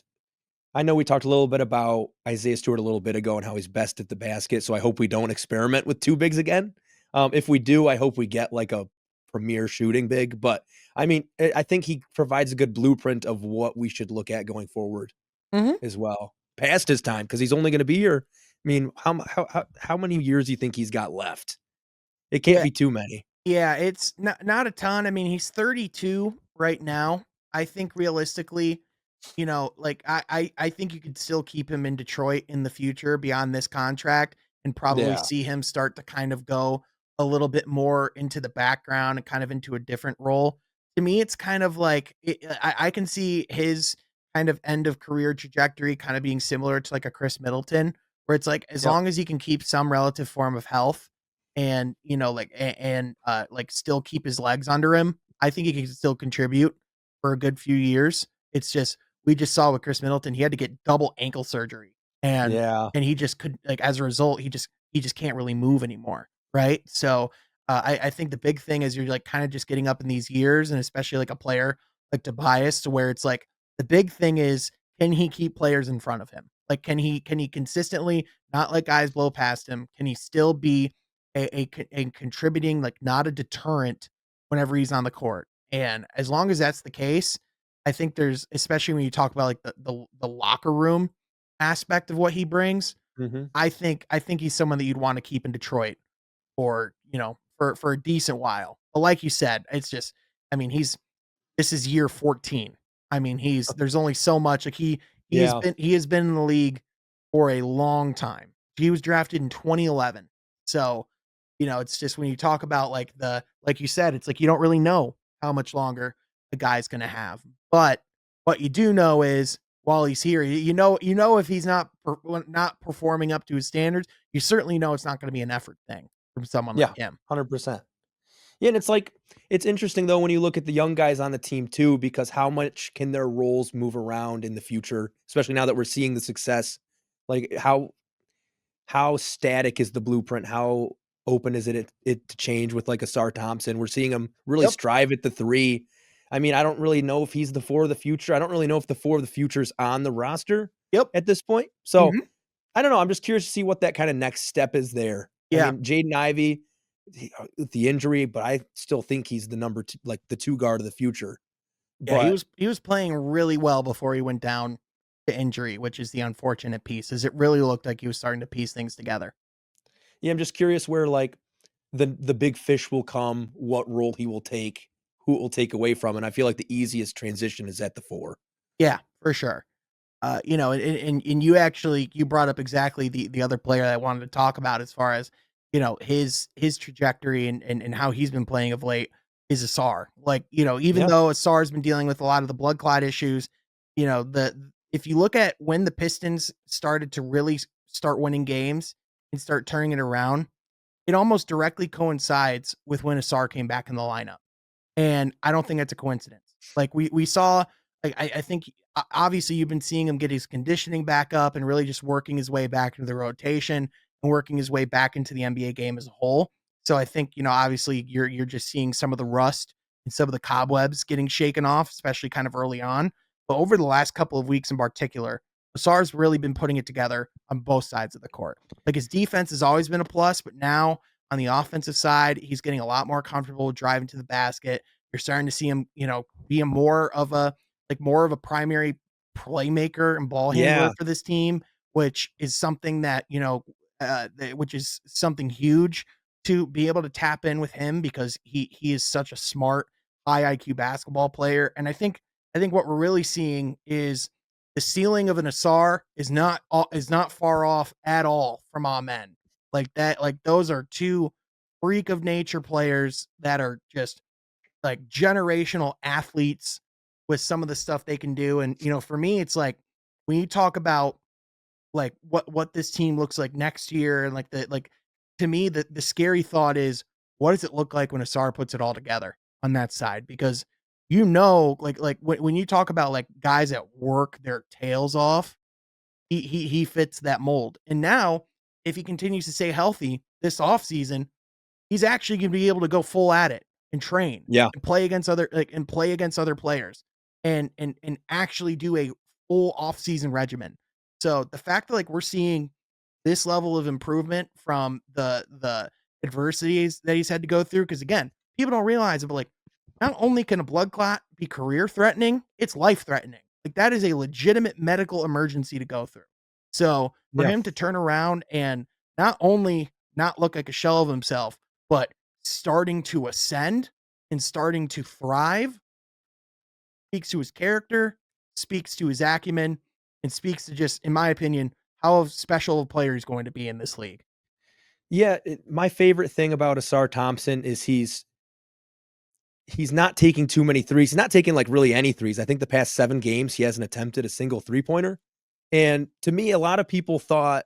I know we talked a little bit about Isaiah Stewart a little bit ago and how he's best at the basket, so I hope we don't experiment with 2 bigs again. If we do, I hope we get, like, a premier shooting big, but, I mean, I think he provides a good blueprint of what we should look at going forward Mhm. as well, past his time, because he's only gonna be here. I mean, how many years do you think he's got left? It can't Yeah. be too many. Yeah, it's not a ton. I mean, he's 32 right now. I think realistically, like I think you could still keep him in Detroit in the future beyond this contract and probably Yeah. see him start to kind of go a little bit more into the background and kind of into a different role. To me, it's kind of like I can see his kind of end of career trajectory kind of being similar to like a Chris Middleton, where it's like as Yep. long as he can keep some relative form of health and like still keep his legs under him, I think he can still contribute for a good few years. It's just we just saw with Chris Middleton, he had to get double ankle surgery and Yeah. he just could like as a result, he just can't really move anymore. Right. So I think the big thing is you're like kind of just getting up in these years, and especially like a player like Tobias, to where it's like the big thing is can he keep players in front of him? Like can he consistently not let guys blow past him? Can he still be a contributing, like, not a deterrent whenever he's on the court? And as long as that's the case, I think there's especially when you talk about, like, the locker room aspect of what he brings, Mhm. I think he's someone that you'd wanna keep in Detroit for, for a decent while. But like you said, it's just I mean, this is year 14. I mean, there's only so much like Yeah. he has been in the league for a long time. He was drafted in 2011. So, it's just when you talk about like you said, it's like you don't really know how much longer the guy's going to have. But what you do know is while he's here, if he's not performing up to his standards, you certainly know it's not going to be an effort thing from someone like Yeah. him. 100%. Yeah, and it's like it's interesting though when you look at the young guys on the team too, because how much can their roles move around in the future, especially now that we're seeing the success? Like how static is the blueprint? How open is it to change with like a Sar Thompson? We're seeing him really Yep. strive at the 3. I mean, I don't really know if he's the 4 of the future. I don't really know if the 4 of the future is on the roster Yep. at this point. So, Mhm. I don't know, I'm just curious to see what that kinda next step is there. I Yeah. mean, Jaden Ivey, with the injury, but I still think he's the number 2 like, the 2 guard of the future. Yeah, he But, was he was playing really well before he went down to injury, which is the unfortunate piece, is it really looked like he was starting to piece things together. yeah, I'm just curious where, like, the big fish will come, what role he will take, who it will take away from, and I feel like the easiest transition is at the 4. Yeah, for sure. And you brought up exactly the other player that I wanted to talk about as far as, his trajectory and how he's been playing of late is Asar. Like, even Yeah. though Asar's been dealing with a lot of the blood clot issues, the if you look at when the Pistons started to really start winning games and start turning it around, it almost directly coincides with when Asar came back in the lineup. And I don't think that's a coincidence. Like we saw, like I think obviously you've been seeing him get his conditioning back up and really just working his way back into the rotation and working his way back into the NBA game as a whole. So I think, obviously you're just seeing some of the rust and some of the cobwebs getting shaken off, especially kind of early on. But over the last couple of weeks in particular, Asar's really been putting it together on both sides of the court. Like his defense has always been a plus, but now on the offensive side, he's getting a lot more comfortable driving to the basket. You're starting to see him, be more of a primary playmaker and ball handler Yeah. for this team, which is something that, which is something huge to be able to tap in with him because he is such a smart, high IQ basketball player. And I think what we're really seeing is the ceiling of an Asar is not far off at all from Amen. Like that, like those are two freak of nature players that are just like generational athletes with some of the stuff they can do. And for me, it's like when you talk about like what this team looks like next year, and like to me, the scary thought is what does it look like when Asar puts it all together on that side? Because like when you talk about like guys that work their tails off, he fits that mold. And now, if he continues to stay healthy this offseason, he's actually gonna be able to go full at it and train Yeah. and play against other players and actually do a full off-season regimen. So the fact that like we're seeing this level of improvement from the adversities that he's had to go through, because again, people don't realize it, but like not only can a blood clot be career threatening, it's life threatening. Like that is a legitimate medical emergency to go through. So for Yeah. him to turn around and not only not look like a shell of himself, but starting to ascend and starting to thrive speaks to his character, speaks to his acumen, and speaks to just, in my opinion, how special a player he's going to be in this league. Yeah, my favorite thing about Asar Thompson is he's not taking too many threes. He's not taking, like, really any threes. I think the past 7 games, he hasn't attempted a single three-pointer, and to me, a lot of people thought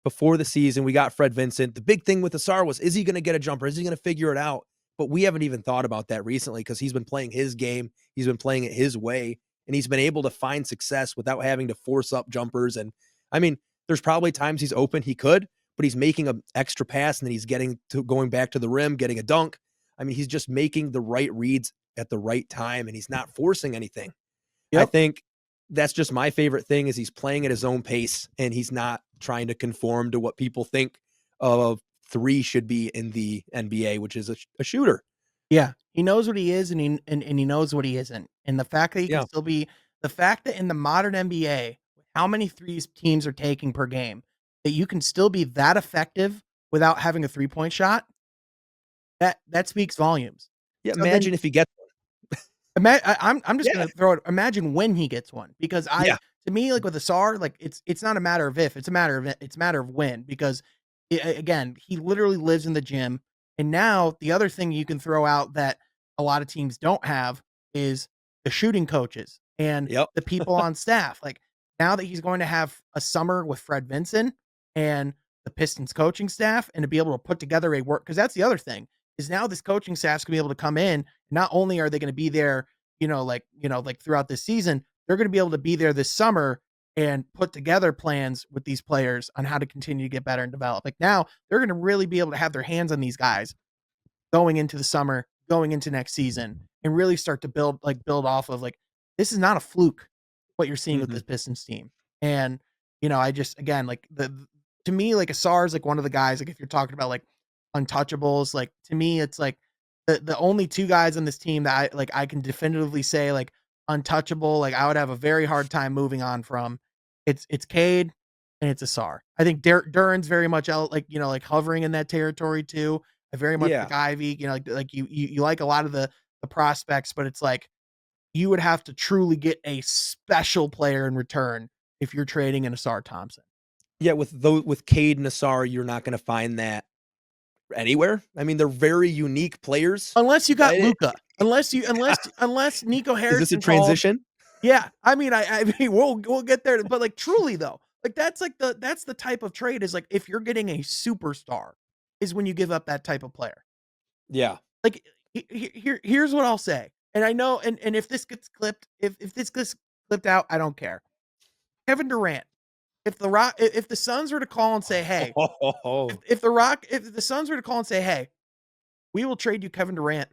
before the season, we got Fred Vincent. The big thing with Asar was, is he gonna get a jumper? Is he gonna figure it out? But we haven't even thought about that recently because he's been playing his game. He's been playing it his way, and he's been able to find success without having to force up jumpers. And I mean, there's probably times he's open, he could, but he's making an extra pass and then he's getting to going back to the rim, getting a dunk. I mean, he's just making the right reads at the right time and he's not forcing anything. I Yep. think that's just my favorite thing is he's playing at his own pace and he's not trying to conform to what people think of 3 should be in the NBA, which is a shooter. Yeah. He knows what he is and he knows what he isn't. And the fact that he can Yeah. still be the fact that in the modern NBA, how many threes teams are taking per game, that you can still be that effective without having a three-point shot, that speaks volumes. Yeah, So then imagine if he gets I'm just Yeah. gonna throw it. Imagine when he gets one, because Yeah. to me, like with Asar, like it's not a matter of if, it's a matter of when. Because again, he literally lives in the gym, and now the other thing you can throw out that a lot of teams don't have is the shooting coaches and Yep. the people on staff. Like now that he's going to have a summer with Fred Vinson and the Pistons coaching staff, and to be able to put together a work, because that's the other thing is now this coaching staff's gonna be able to come in. Not only are they going to be there, like throughout this season, they're going to be able to be there this summer and put together plans with these players on how to continue to get better and develop. Like now, they're going to really be able to have their hands on these guys going into the summer, going into next season, and really start to build off of like this is not a fluke what you're seeing with this Mhm. Pistons team. And I just again like the to me like Asar is like one of the guys like if you're talking about like untouchables, like to me it's like the only two guys on this team that I can definitively say like untouchable, like I would have a very hard time moving on from. It's Cade and it's Asar. I think Duran's very much out like like hovering in that territory too. I very much Yeah. like Ivy, like you like a lot of the prospects, but it's like you would have to truly get a special player in return if you're trading in Asar Thompson. Yeah, with Cade and Asar, you're not gonna find that anywhere. I mean, they're very unique players. Unless you got Eh, Luca. Unless Nico Is this a Harrison called transition? Yeah, I mean, we'll get there, but, like, truly though, like, that's the type of trade is, like, if you're getting a superstar, is when you give up that type of player. Yeah. Like, here's what I'll say, and I know and if this gets clipped if this gets clipped out, I don't care. Kevin Durant, if the Suns were to call and say, "Hey," if the Suns were to call and say, "Hey, we will trade you Kevin Durant,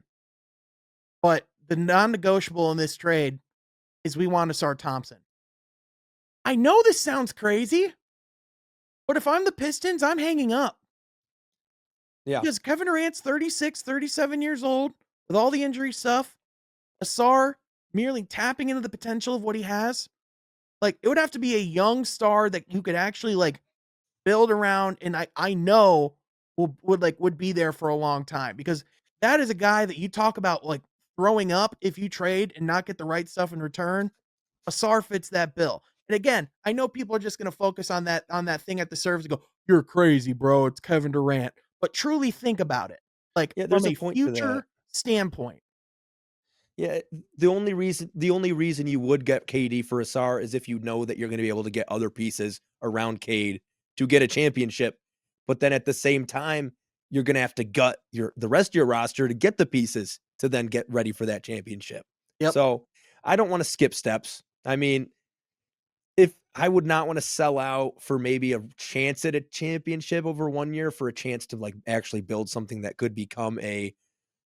but the non-negotiable in this trade is we want Asar Thompson." I know this sounds crazy, but if I'm the Pistons, I'm hanging up Yeah. because Kevin Durant's 36, 37 years old with all the injury stuff. Asar merely tapping into the potential of what he has. Like, it would have to be a young star that you could actually, like, build around, and I know would be there for a long time because that is a guy that you talk about, like, throwing up if you trade and not get the right stuff in return. Asar fits that bill. And again, I know people are just gonna focus on that thing at the surface and go, "You're crazy, bro. It's Kevin Durant." But truly think about it, like, Yeah, from there's a a point to that. future standpoint. Yeah, the only reason you would get KD for Asar is if you know that you're gonna be able to get other pieces around Cade to get a championship, but then at the same time, you're gonna have to gut the rest of your roster to get the pieces to then get ready for that championship. Yep, So, I don't wanna skip steps. I mean, if I would not wanna sell out for maybe a chance at a championship over 1 year for a chance to, like, actually build something that could become a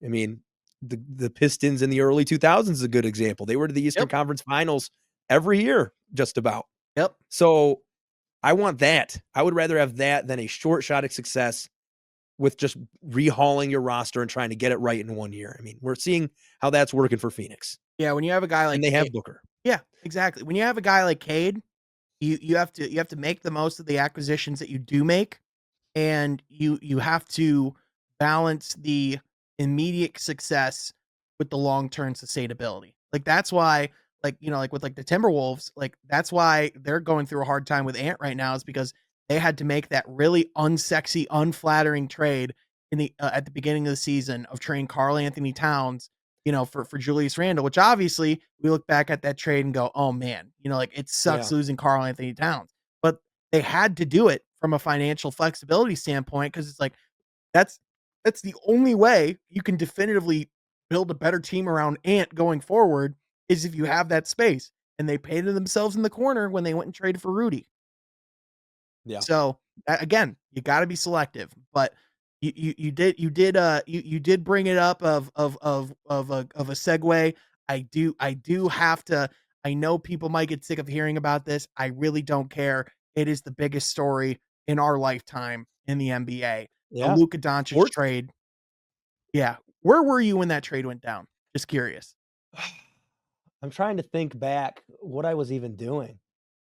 I mean, the Pistons in the early 2000s is a good example. They were to the Eastern yep, Conference Finals every year, just about. yep. So, I want that. I would rather have that than a short shot at success with just rehauling your roster and trying to get it right in 1 year. I mean, we're seeing how that's working for Phoenix, Yeah, when you have a guy and like they Cade. have Booker. Yeah, exactly. When you have a guy like Cade, you have to make the most of the acquisitions that you do make, and you have to balance the immediate success with the long-term sustainability. Like, that's why, like, like, with, like, the Timberwolves, like, that's why they're going through a hard time with Ant right now is because they had to make that really unsexy, unflattering trade at the beginning of the season of trading Karl Anthony Towns, for Julius Randle, which obviously we look back at that trade and go, "Oh, man," like, it sucks Yeah. losing Karl Anthony Towns. But they had to do it from a financial flexibility standpoint because it's like that's that's the only way you can definitively build a better team around Ant going forward is if you have that space. And they painted themselves in the corner when they went and traded for Rudy. Yeah. So again, you got to be selective. But you did bring it up of a segue. I do have to. I know people might get sick of hearing about this. I really don't care. It is the biggest story in our lifetime in the NBA. The Yeah. Luka Doncic Sports trade. Yeah, where were you when that trade went down? Just curious. I'm trying to think back what I was even doing.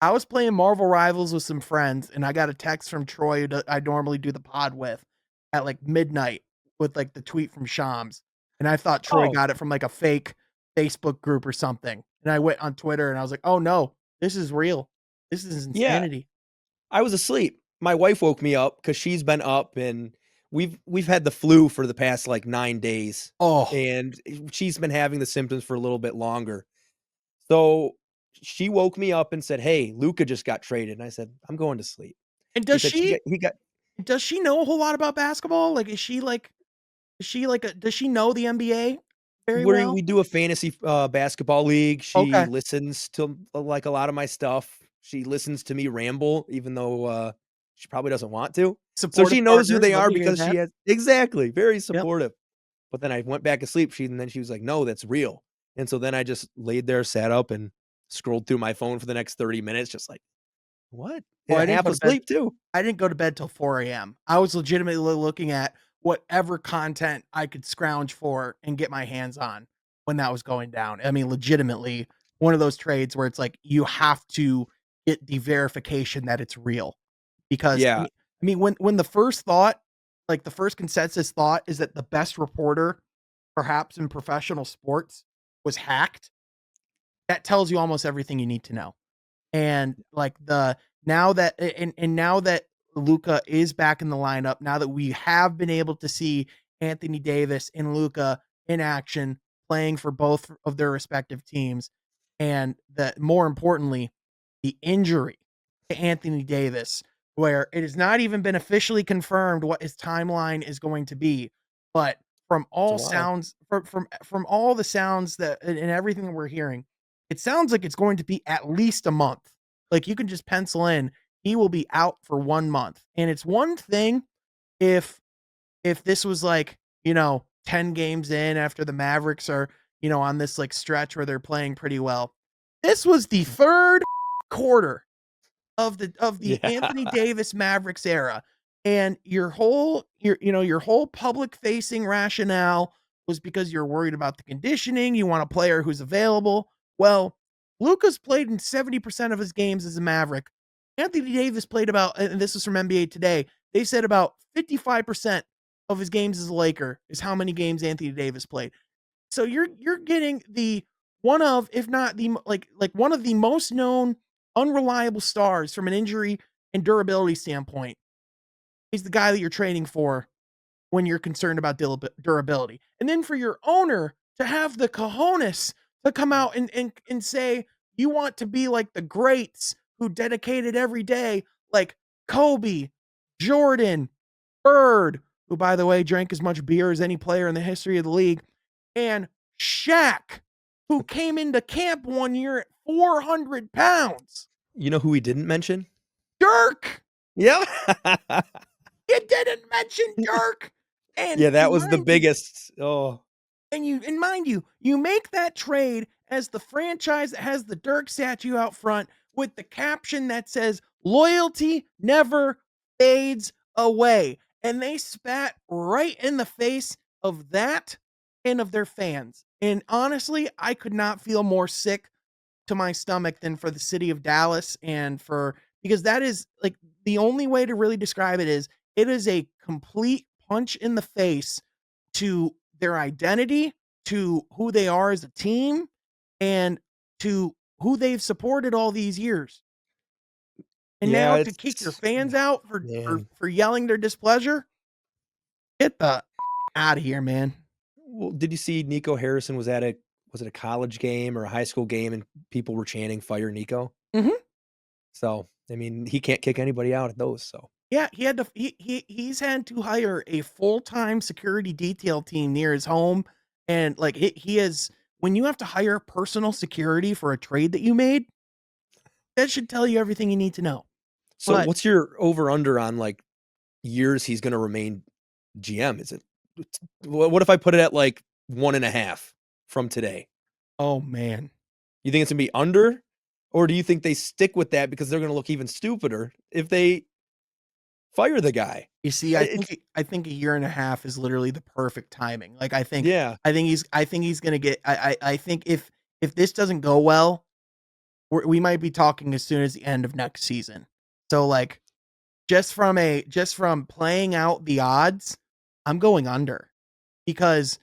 I was playing Marvel Rivals with some friends, and I got a text from Troy, who I normally do the pod with, at like midnight with like the tweet from Shams. And I thought Troy Oh, got it from like a fake Facebook group or something. And I went on Twitter and I was like, oh no, this is real. This is yeah. insanity. I was asleep. My wife woke me up because she's been up and we've had the flu for the past like 9 days, Oh, and she's been having the symptoms for a little bit longer. So she woke me up and said, "Hey, Luca just got traded." And I said, "I'm going to sleep." and She said he got does she know a whole lot about basketball? Like, is she like does she know the NBA very we well? do a fantasy basketball league. She Okay. listens to like a lot of my stuff. She listens to me ramble even though she probably doesn't want to. So Supportive she knows who partner. they Love are to hear because she that. has exactly, very Yep. supportive. But then I went back to sleep, she was like, "No, that's real." And so then I just laid there, sat up, and scrolled through my phone for the next 30 minutes, just like, "What?" Well, Yeah, half asleep too. I didn't go to bed till 4 AM. I was legitimately looking at whatever content I could scrounge for and get my hands on when that was going down. I mean, legitimately one of those trades where it's like you have to get the verification that it's real. Because Yeah, when the first thought, like the first consensus thought is that the best reporter perhaps in professional sports was hacked, that tells you almost everything you need to know. And like the now that and now that Luca is back in the lineup, now that we have been able to see Anthony Davis and Luca in action playing for both of their respective teams, and the more importantly, the injury to Anthony Davis, where it has not even been officially confirmed what his timeline is going to be, but from It's a all while. sounds from all the sounds that and everything that we're hearing, it sounds like it's going to be at least a month. Like, you can just pencil in, he will be out for 1 month, and it's one thing if this was like, 10 games in after the Mavericks are, on this like stretch where they're playing pretty well. This was the 3rd quarter of the Yeah. Anthony Davis Mavericks era. And your whole public facing rationale was because you're worried about the conditioning, you want a player who's available. Well, Luka's played in 70% of his games as a Maverick. Anthony Davis played about, and this is from NBA Today, they said about 55% of his games as a Laker is how many games Anthony Davis played. So you're getting the one of, if not the like one of the most known unreliable stars from an injury and durability standpoint. He's the guy that you're trading for when you're concerned about durability. And then for your owner to have the cojones to come out and say you want to be like the greats who dedicated every day, like Kobe, Jordan, Bird, who by the way drank as much beer as any player in the history of the league, and Shaq, who came into camp one year at 400 pounds. You know who we didn't mention? Dirk! Yeah. You didn't mention Dirk! And Yeah, that and was the mind you, biggest. Oh, you make that trade as the franchise that has the Dirk statue out front with the caption that says, "Loyalty never fades away." And they spat right in the face of that and of their fans. And honestly, I could not feel more sick to my stomach than for the city of Dallas and for because that is like the only way to really describe it is a complete punch in the face to their identity, to who they are as a team, and to who they've supported all these years. And yeah, now to kick your it's fans out for man. yelling their displeasure, get the out of here, man. Well, did you see Nico Harrison was it a college game or a high school game and people were chanting "Fire Nico"? Mhm. So, I mean, he can't kick anybody out at those, so. Yeah, he had to he's had to hire a full-time security detail team near his home, and, like, he is when you have to hire personal security for a trade that you made, that should tell you everything you need to know. So But, what's your over under on, like, years he's gonna remain GM? Is it what if I put it at, like, 1.5 from today? oh, man. You think it's gonna be under? Or do you think they stick with that because they're gonna look even stupider if they fire the guy? You see, It's I think a year and a half is literally the perfect timing. Like, yeah. I think he's gonna get I think if this doesn't go well, we might be talking as soon as the end of next season. So, like, just from playing out the odds, I'm going under. Because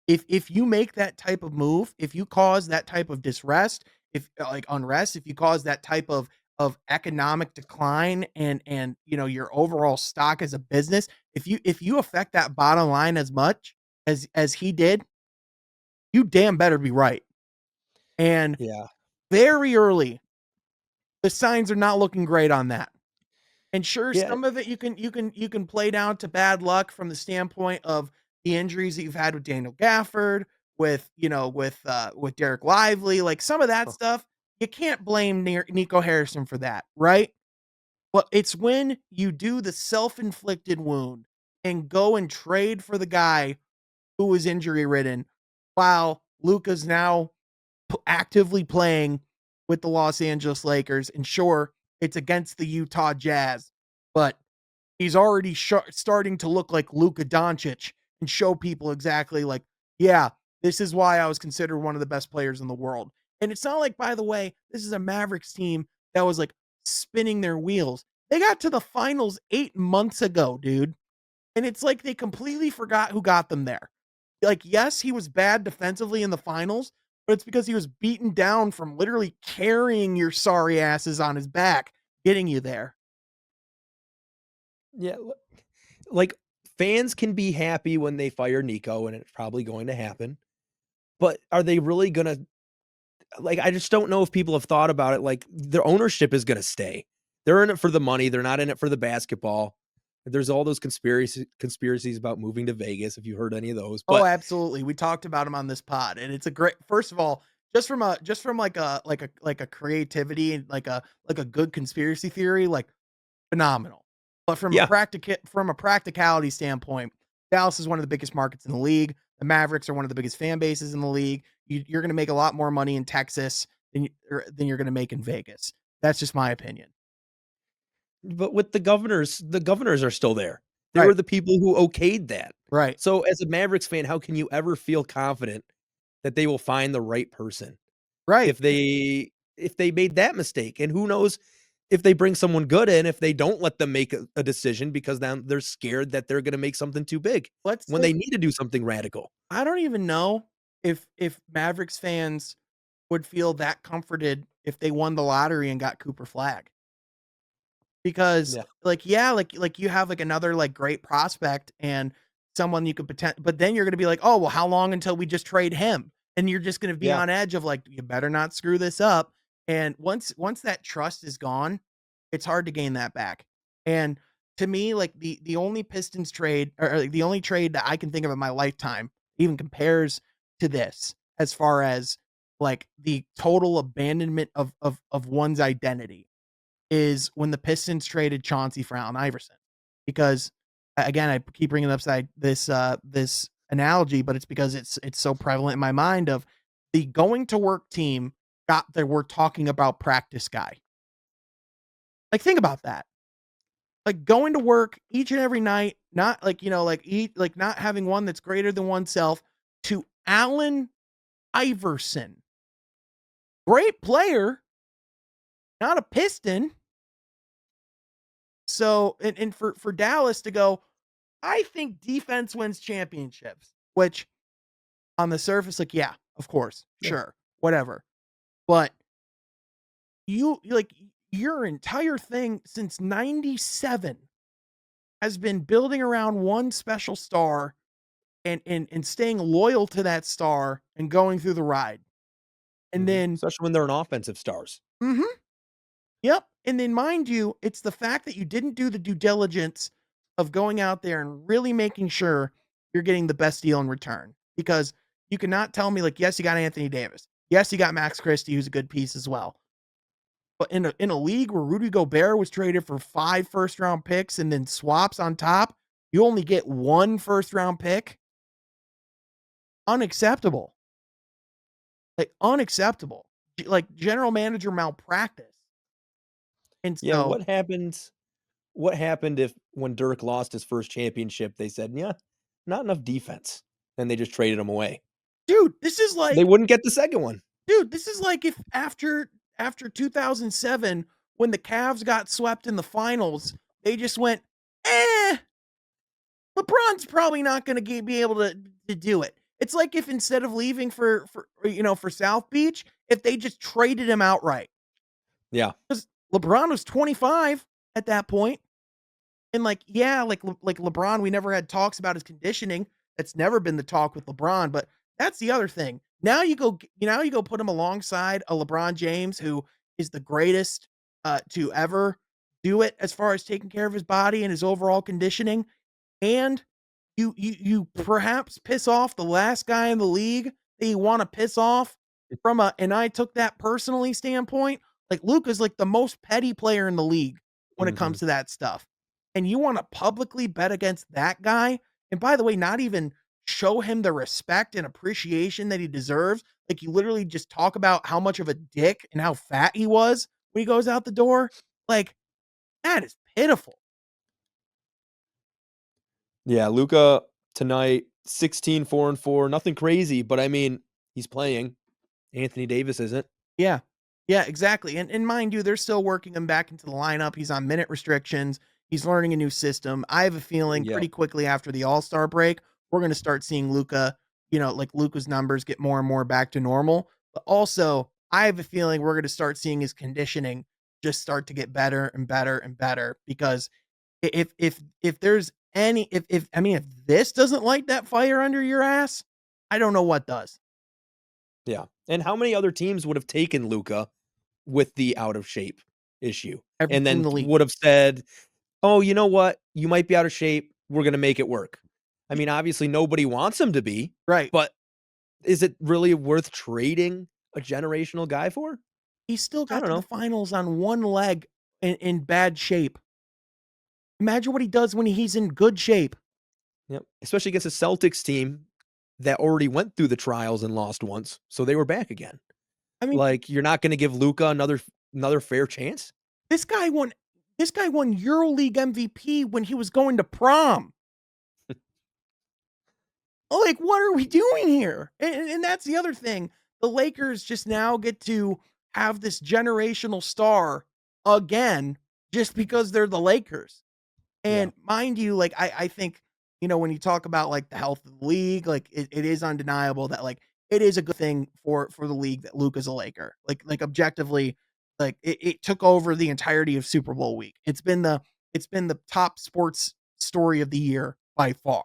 if you make that type of move, if you cause that type of disrest, if like unrest, if you cause that type of economic decline and your overall stock as a business, if you affect that bottom line as much as he did, you damn better be right. And Yeah. very early, the signs are not looking great on that. And sure, Yeah. some of it you can play down to bad luck from the standpoint of the injuries that you've had with Daniel Gafford, with Derek Lively, like some of that Huh. stuff, you can't blame Nico Harrison for that, right? But it's when you do the self-inflicted wound and go and trade for the guy who was injury ridden while Luka's now actively playing with the Los Angeles Lakers. And sure, it's against the Utah Jazz, but he's already starting to look like Luka Doncic and show people exactly like, yeah, this is why I was considered one of the best players in the world. And it's not like, by the way, this is a Mavericks team that was like spinning their wheels. They got to the finals 8 months ago, dude. And it's like they completely forgot who got them there. Like, yes, he was bad defensively in the finals, but it's because he was beaten down from literally carrying your sorry asses on his back, getting you there. Yeah, like, fans can be happy when they fire Nico, and it's probably going to happen, but are they really gonna like, I just don't know if people have thought about it, like, their ownership is gonna stay. They're in it for the money, they're not in it for the basketball. There's all those conspiracies about moving to Vegas, if you heard any of those, Oh, but absolutely. We talked about him on this pod, and it's a great first of all, just from like a creativity and like a good conspiracy theory, like phenomenal. But yeah, from a practicality standpoint, Dallas is one of the biggest markets in the league. The Mavericks are one of the biggest fan bases in the league. You're going to make a lot more money in Texas than you're going to make in Vegas. That's just my opinion. but with the governors are still there. They Right. were the people who okayed that. Right. So, as a Mavericks fan, how can you ever feel confident that they will find the right person Right. if they made that mistake? And who knows if they bring someone good in, if they don't let them make a decision because now they're scared that they're gonna make something too big Let's when say they need to do something radical. I don't even know if Mavericks fans would feel that comforted if they won the lottery and got Cooper Flag. Because, Yeah, like, yeah, like, you have, like, another, like, great prospect and someone you could but then you're gonna be like, "Oh, well, how long until we just trade him?" And you're just gonna be yeah. on edge of, like, "You better not screw this up." And once that trust is gone, it's hard to gain that back. And to me, like, the only Pistons trade or, like, the only trade that I can think of in my lifetime even compares to this as far as, like, the total abandonment of one's identity is when the Pistons traded Chauncey for Allen Iverson. Because again, I keep bringing up this analogy, but it's because it's so prevalent in my mind of the going to work team got there we're talking about practice guy. Like think about that. Like going to work each and every night, not like, like eat like not having one that's greater than oneself to Allen Iverson. Great player, not a Piston. So and for Dallas to go, I think defense wins championships, which on the surface, like, yeah, of course, Yeah. sure, whatever. But like your entire thing since 97 has been building around one special star and staying loyal to that star and going through the ride. And Mhm. then Especially when they're an offensive stars. mhm, yep. And then mind you, it's the fact that you didn't do the due diligence of going out there and really making sure you're getting the best deal in return. Because you cannot tell me like, yes, you got Anthony Davis. Yes, you got Max Christie, who's a good piece as well. But in a league where Rudy Gobert was traded for 5 first round picks and then swaps on top, you only get 1 first round pick. Unacceptable. Like unacceptable. Like general manager malpractice. And Yeah, so, what happened if when Dirk lost his first championship, they said, "Yeah, not enough defense," and they just traded him away? dude, this is They like wouldn't get the second one. Dude, this is like if after 2007 when the Cavs got swept in the finals, they just went, "Eh, LeBron's probably not gonna be able to do it." It's like if instead of leaving for South Beach, if they just traded him outright. Yeah. Because LeBron was 25 at that point. And like, yeah, like LeBron, we never had talks about his conditioning. That's never been the talk with LeBron, but that's the other thing. Now you go put him alongside a LeBron James who is the greatest to ever do it as far as taking care of his body and his overall conditioning. And you perhaps piss off the last guy in the league that you wanna piss off from a and I took that personally standpoint. Like, Luka's, like, the most petty player in the league when it Mhm. comes to that stuff, and you wanna publicly bet against that guy, and by the way, not even show him the respect and appreciation that he deserves, like, you literally just talk about how much of a dick and how fat he was when he goes out the door, like, that is pitiful. Yeah, Luka tonight, 16, 4 and 4, nothing crazy, but I mean, he's playing. Anthony Davis isn't. Yeah. Yeah, exactly, and mind you, they're still working him back into the lineup, he's on minute restrictions, he's learning a new system. I have a feeling Yeah. pretty quickly after the All-Star break, we're gonna start seeing Luka, like Luka's numbers get more and more back to normal, but also, I have a feeling we're gonna start seeing his conditioning just start to get better and better and better because if there's any if I mean, if this doesn't light that fire under your ass, I don't know what does. Yeah. And how many other teams would have taken Luka with the out of shape issue Every and team in then the league. would have said, "Oh, you know what? You might be out of shape. We're gonna make it work." I mean, obviously nobody wants him to be, Right. but is it really worth trading a generational guy for? He still I got don't to the know. finals on one leg in bad shape. Imagine what he does when he's in good shape. Yep. Especially against a Celtics team that already went through the trials and lost once, so they were back again. I mean, Like, you're not gonna give Luka another fair chance? this guy won this guy won EuroLeague MVP when he was going to prom. Like, what are we doing here? And that's the other thing. The Lakers just now get to have this generational star again just because they're the Lakers. Yeah. And mind you, like I think, when you talk about like the health of the league, like it is undeniable that like it is a good thing for the league that Luke is a Laker. Like objectively, like it took over the entirety of Super Bowl week. It's been the top sports story of the year by far.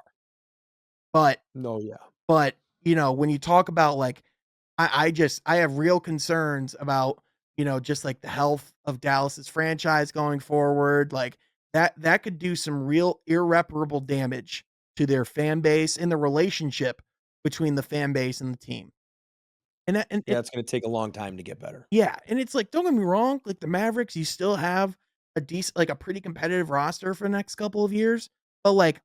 But No, yeah. but when you talk about like I have real concerns about, just like the health of Dallas's franchise going forward. Like that could do some real irreparable damage to their fan base and the relationship between the fan base and the team. And that, and Yeah, it's gonna take a long time to get better. yeah, and it's like, don't get me wrong, like the Mavericks, you still have a pretty competitive roster for the next couple of years. But like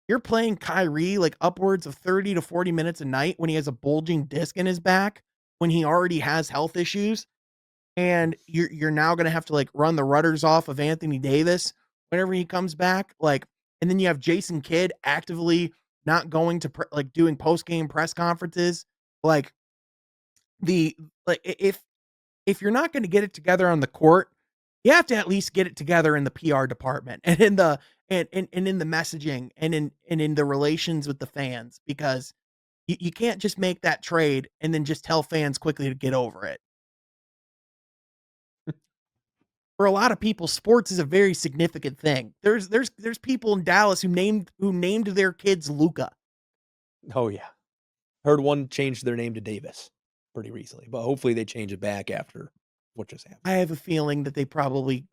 you're playing Kyrie like upwards of 30 to 40 minutes a night when he has a bulging disc in his back, when he already has health issues, and you're now gonna have to like run the rudders off of Anthony Davis whenever he comes back. Like, and then you have Jason Kidd actively not going to like doing post game press conferences. Like the if you're not going to get it together on the court, you have to at least get it together in the PR department and in the and in the messaging and in the relations with the fans, because you can't just make that trade and then just tell fans quickly to get over it. For a lot of people, sports is a very significant thing. There's people in Dallas who named their kids Luca. Oh, yeah. Heard one changed their name to Davis pretty recently, but hopefully they change it back after what just happened. I have a feeling that they probably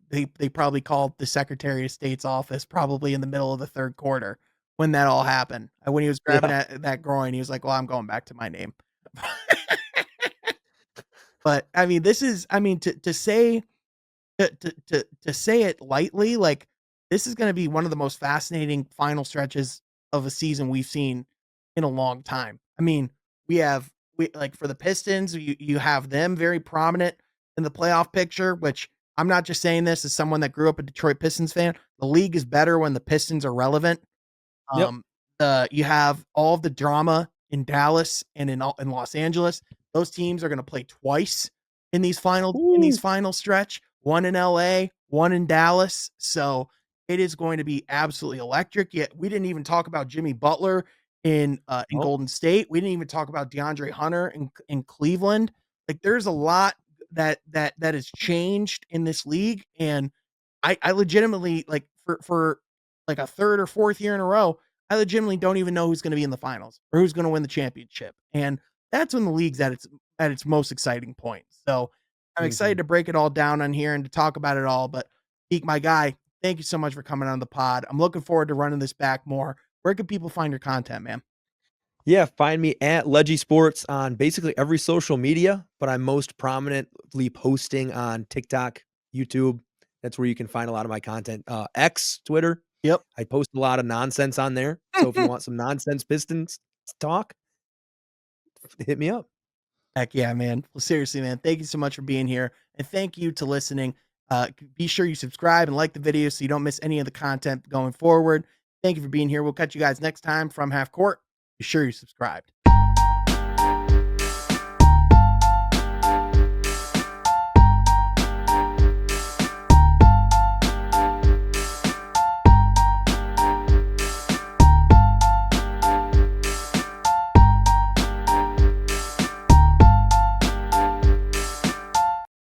called the Secretary of State's office probably in the middle of the 3rd quarter when that all happened. And when he was grabbing Yeah. that groin, he was like, "Well, I'm going back to my name." But, I mean, to say it lightly, like, this is gonna be one of the most fascinating final stretches of a season we've seen in a long time. I mean, we like, for the Pistons, you have them very prominent in the playoff picture, which I'm not just saying this as someone that grew up a Detroit Pistons fan. The league is better when the Pistons are relevant. Yep. Um, you have all of the drama in Dallas and in Los Angeles. Those teams are gonna play twice in these Ooh. final stretch, one in LA, one in Dallas. So it is going to be absolutely electric. Yet we didn't even talk about Jimmy Butler in Oh, Golden State. We didn't even talk about DeAndre Hunter in Cleveland. Like there's a lot that has changed in this league. And I legitimately, like, for like a 3rd or 4th year in a row, I legitimately don't even know who's gonna be in the finals or who's gonna win the championship. And that's when the league's at its most exciting point. So I'm excited mhm. to break it all down on here and to talk about it all. But Deke, my guy, thank you so much for coming on the pod. I'm looking forward to running this back more. Where can people find your content, man? Yeah, find me at Leggy Sports on basically every social media, but I'm most prominently posting on TikTok, YouTube. That's where you can find a lot of my content. X, Twitter. Yep. I post a lot of nonsense on there. So if you want some nonsense Pistons talk, hit me up. Heck yeah, man. Well, seriously, man, thank you so much for being here. And thank you to listening. Be sure you subscribe and like the video so you don't miss any of the content going forward. Thank you for being here. We'll catch you guys next time from Half Court. Be sure you subscribed.